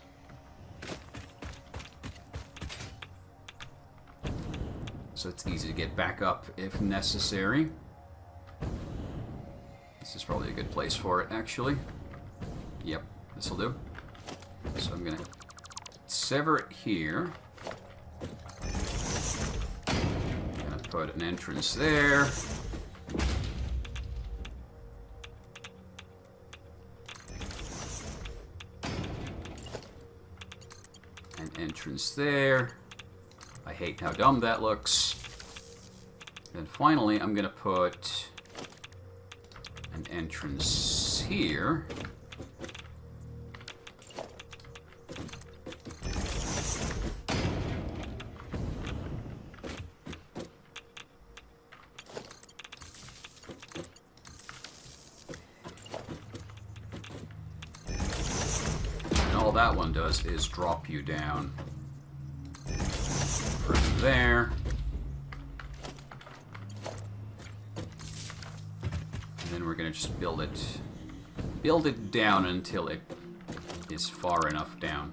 So it's easy to get back up if necessary. This is probably a good place for it, actually. Yep, this will do. So I'm going to sever it here. I'm going to put an entrance there. An entrance there. I hate how dumb that looks. Then finally, I'm going to put an entrance here. And all that one does is drop you down from there. And then we're going to just build it down until it is far enough down.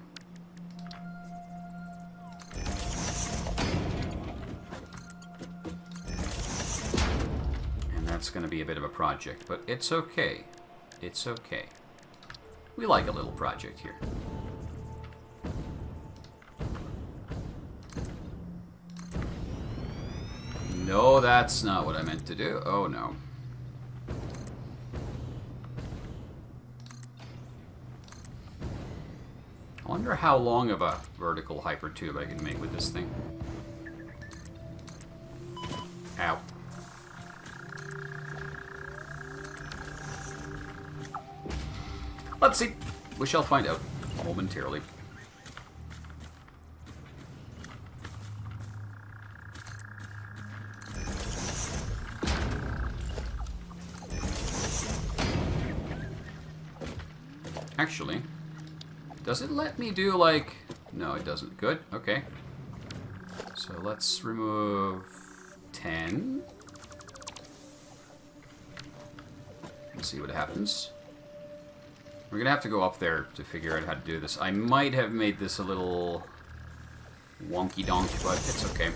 And that's going to be a bit of a project, but it's okay. It's okay. We like a little project here. No, that's not what I meant to do. Oh, no. I wonder how long of a vertical hypertube I can make with this thing. Ow. Let's see. We shall find out momentarily. Actually, does it let me do like... No, it doesn't. Good. Okay. So let's remove 10. Let's see what happens. We're gonna have to go up there to figure out how to do this. I might have made this a little wonky donk, but it's okay.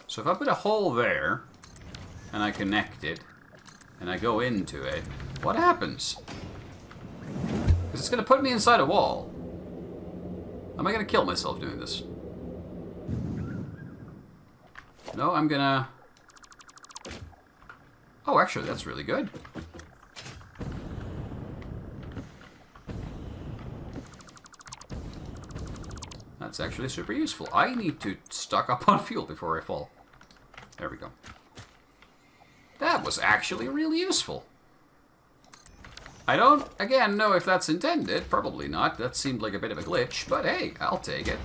So if I put a hole there, and I connect it, and I go into it, what happens? Because it's going to put me inside a wall. Am I going to kill myself doing this? No, I'm going to... Oh, actually, that's really good. That's actually super useful. I need to stock up on fuel before I fall. There we go. That was actually really useful. I don't, again, know if that's intended. Probably not. That seemed like a bit of a glitch, but hey, I'll take it.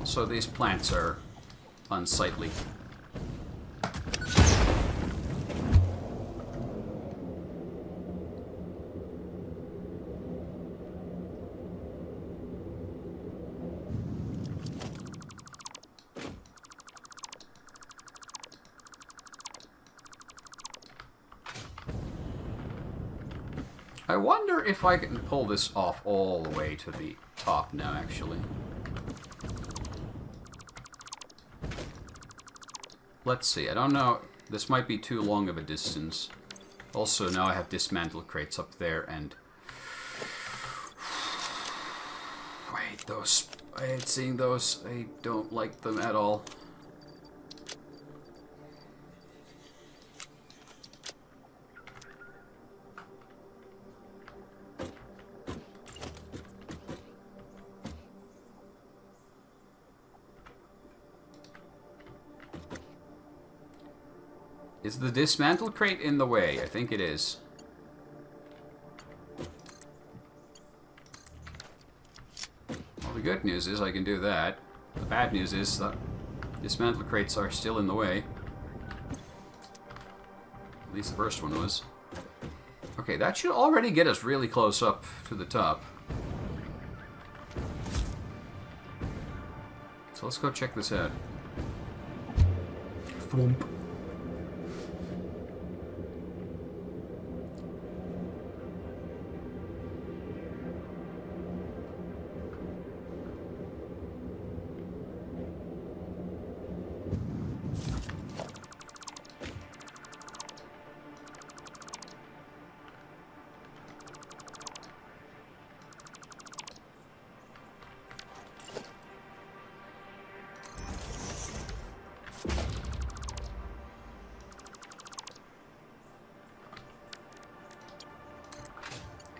Also, these plants are unsightly. I wonder if I can pull this off all the way to the top now, actually. Let's see, I don't know. This might be too long of a distance. Also, now I have dismantled crates up there, and... Wait, those... I hate seeing those. I don't like them at all. Is the dismantled crate in the way? I think it is. Well, the good news is I can do that. The bad news is that dismantled crates are still in the way. At least the first one was. Okay, that should already get us really close up to the top. So let's go check this out. Thwomp.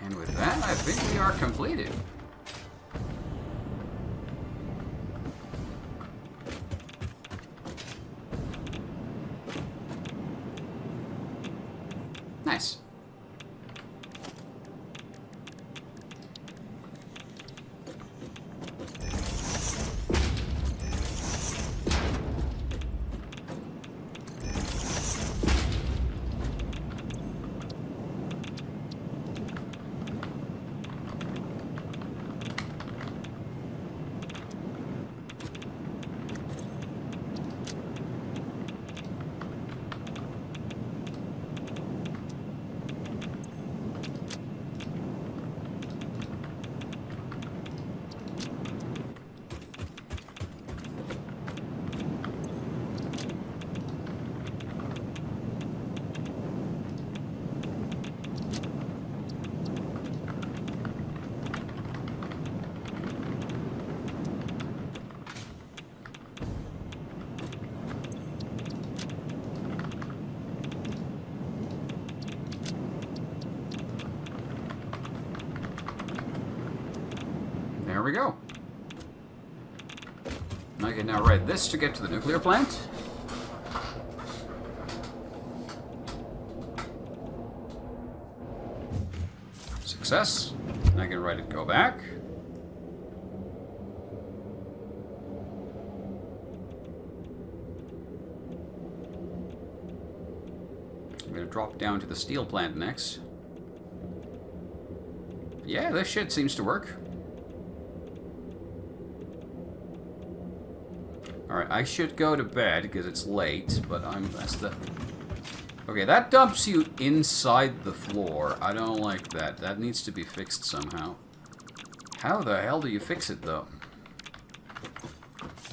And with that, I think we are completed. Nice. There we go. I can now ride this to get to the nuclear plant. Success. I can ride it go back. I'm gonna drop down to the steel plant next. Yeah, this shit seems to work. Alright, I should go to bed because it's late, but that's the... Okay, that dumps you inside the floor. I don't like that. That needs to be fixed somehow. How the hell do you fix it, though?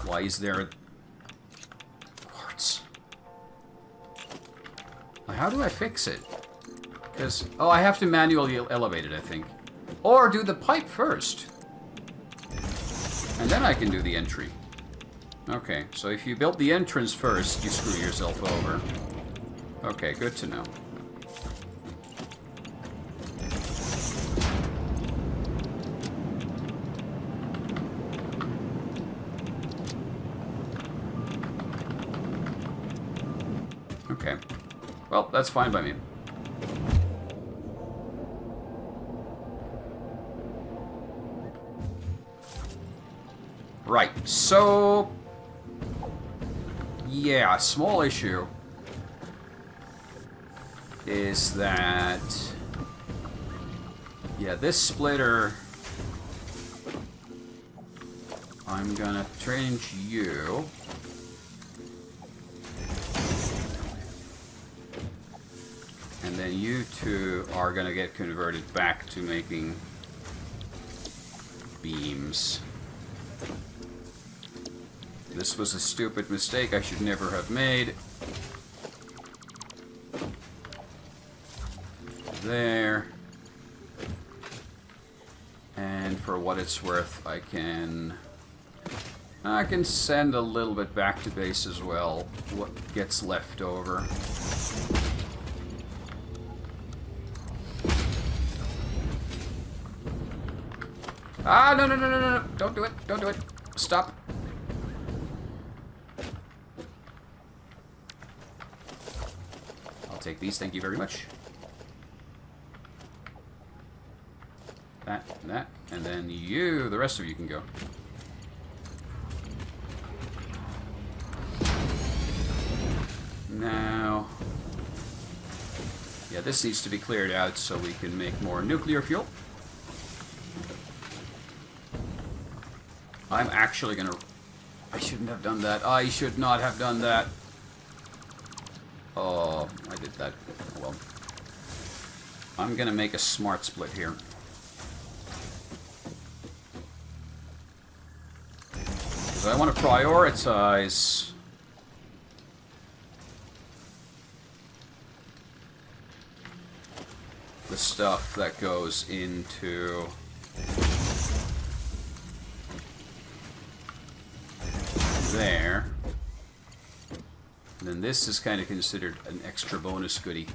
Why is there... quartz? How do I fix it? Because... oh, I have to manually elevate it, I think. Or do the pipe first. And then I can do the entry. Okay, so if you build the entrance first, you screw yourself over. Okay, good to know. Okay. Well, that's fine by me. Right, so... yeah, a small issue is that... yeah, this splitter... I'm gonna change you. And then you two are gonna get converted back to making beams. This was a stupid mistake I should never have made. There. And for what it's worth, I can send a little bit back to base as well, what gets left over. Ah, no, no, no, no, no, no, don't do it, don't do it. Stop. I'll take these, thank you very much. That, and then you, the rest of you can go. Now, yeah, this needs to be cleared out so we can make more nuclear fuel. I'm actually gonna... I shouldn't have done that. I should not have done that. Oh, I did that. Well, I'm gonna make a smart split here. Because I want to prioritize... the stuff that goes into... there. And then this is kind of considered an extra bonus goodie.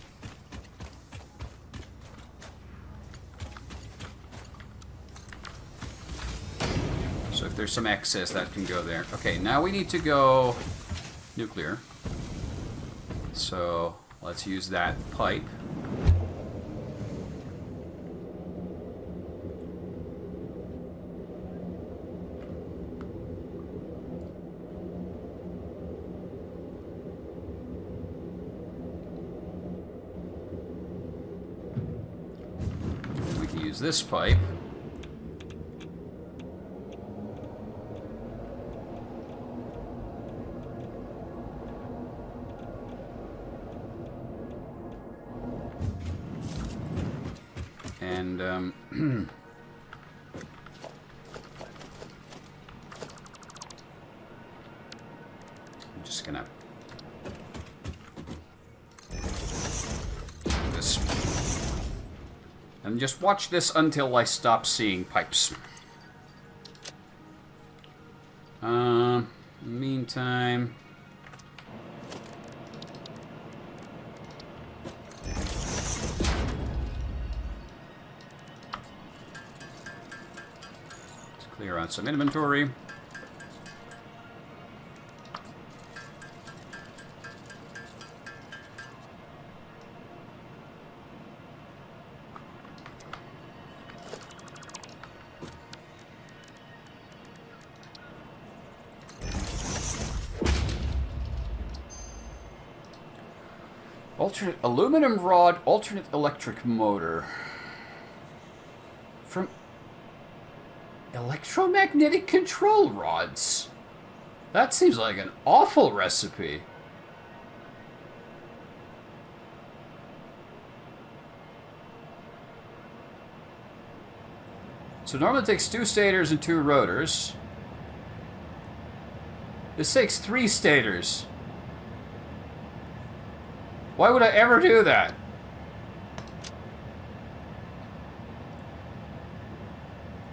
So if there's some excess, that can go there. Okay, now we need to go nuclear. So let's use that pipe. This pipe. And I'm just gonna this. And just watch this until I stop seeing pipes. Meantime... let's clear out some inventory. Alternate aluminum rod, alternate electric motor. From electromagnetic control rods. That seems like an awful recipe. So normally it takes 2 stators and 2 rotors. This takes 3 stators. Why would I ever do that?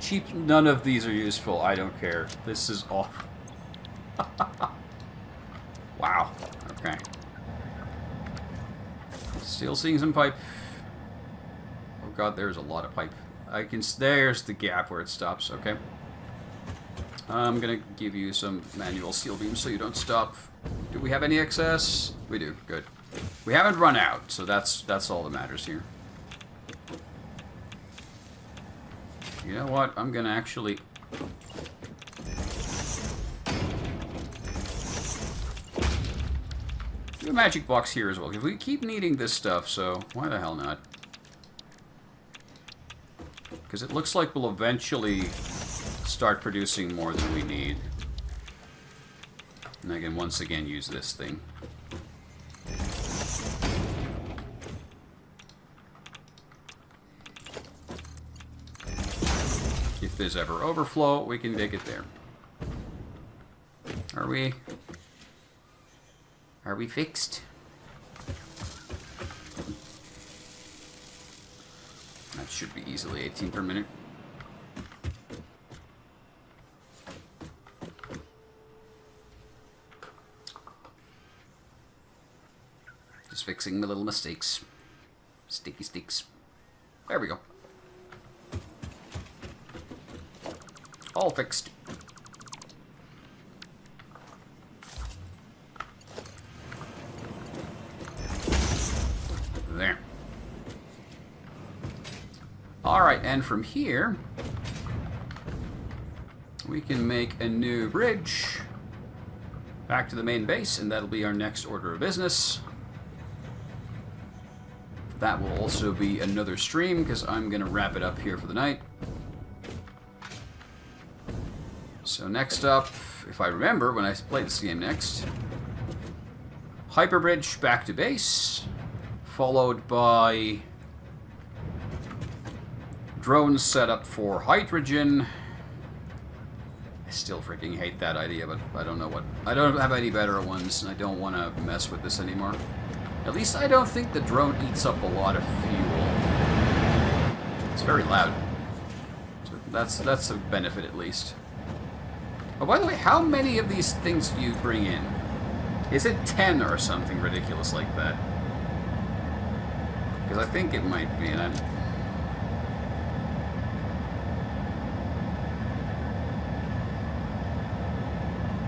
Cheap, none of these are useful. I don't care. This is awful. Wow. Okay. Still seeing some pipe. Oh god, there's a lot of pipe. I can... There's the gap where it stops. Okay. I'm gonna give you some manual steel beams so you don't stop. Do we have any excess? We do. Good. We haven't run out, so that's all that matters here. You know what? I'm gonna actually... do a magic box here as well, because we keep needing this stuff, so why the hell not? Because it looks like we'll eventually start producing more than we need. And I can once again use this thing. If there's ever overflow, we can take it there. Are we fixed? That should be easily 18 per minute. Just fixing the little mistakes. Sticky sticks. There we go. All fixed. There. Alright, and from here, we can make a new bridge back to the main base, and that'll be our next order of business. That will also be another stream, because I'm going to wrap it up here for the night. So next up, if I remember when I play this game next, hyperbridge back to base, followed by drones set up for hydrogen. I still freaking hate that idea, but I don't know what... I don't have any better ones, and I don't want to mess with this anymore. At least I don't think the drone eats up a lot of fuel. It's very loud. So that's a benefit at least. Oh, by the way, how many of these things do you bring in? Is it 10 or something ridiculous like that? Because I think it might be, and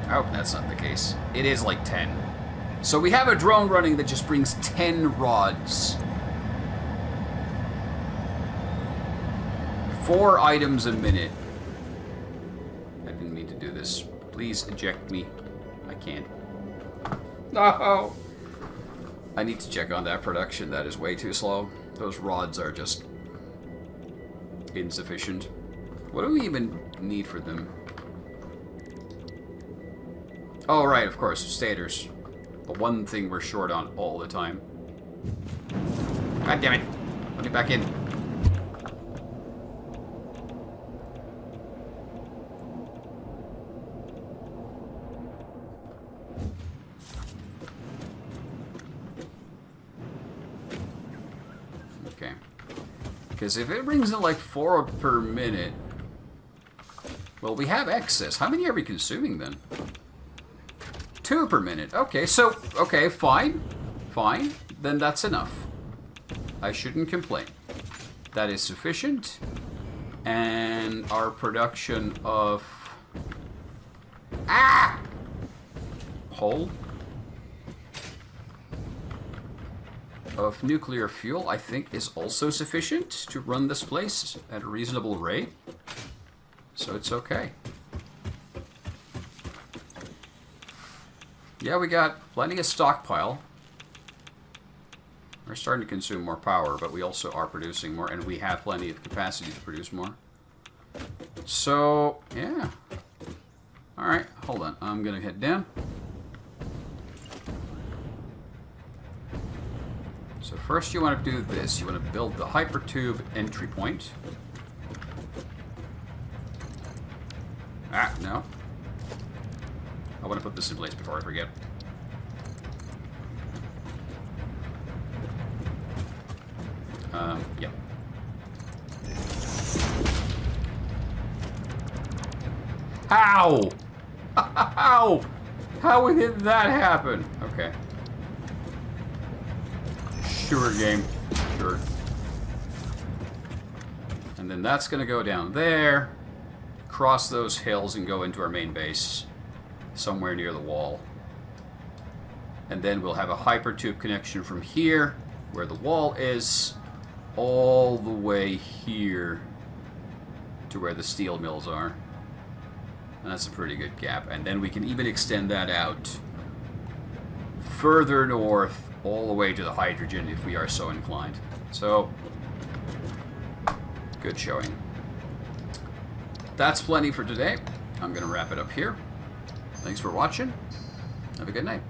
I hope that's not the case. It is like 10. So we have a drone running that just brings 10 rods. 4 items a minute. I didn't mean to do this. Please eject me. I can't. No! I need to check on that production. That is way too slow. Those rods are just insufficient. What do we even need for them? Oh, right, of course, stators. The one thing we're short on all the time. God damn it. Let me back in. Okay. Because if it brings in like 4 per minute... Well, we have excess. How many are we consuming then? 2 per minute. Okay, so, okay, fine. Fine. Then that's enough. I shouldn't complain. That is sufficient. And our production of... Ah! Hole? Of nuclear fuel, I think, is also sufficient to run this place at a reasonable rate. So it's okay. Yeah, we got plenty of stockpile. We're starting to consume more power, but we also are producing more, and we have plenty of capacity to produce more. So, yeah. Alright, hold on. I'm going to head down. So first you want to do this. You want to build the hypertube entry point. Ah, no. I want to put this in place before I forget. Yeah. How? How did that happen? Okay. Sure, game. Sure. And then that's going to go down there, cross those hills, and go into our main base somewhere near the wall. And then we'll have a hypertube connection from here, where the wall is, all the way here to where the steel mills are. And that's a pretty good gap. And then we can even extend that out further north, all the way to the hydrogen if we are so inclined. So, good showing. That's plenty for today. I'm going to wrap it up here. Thanks for watching. Have a good night.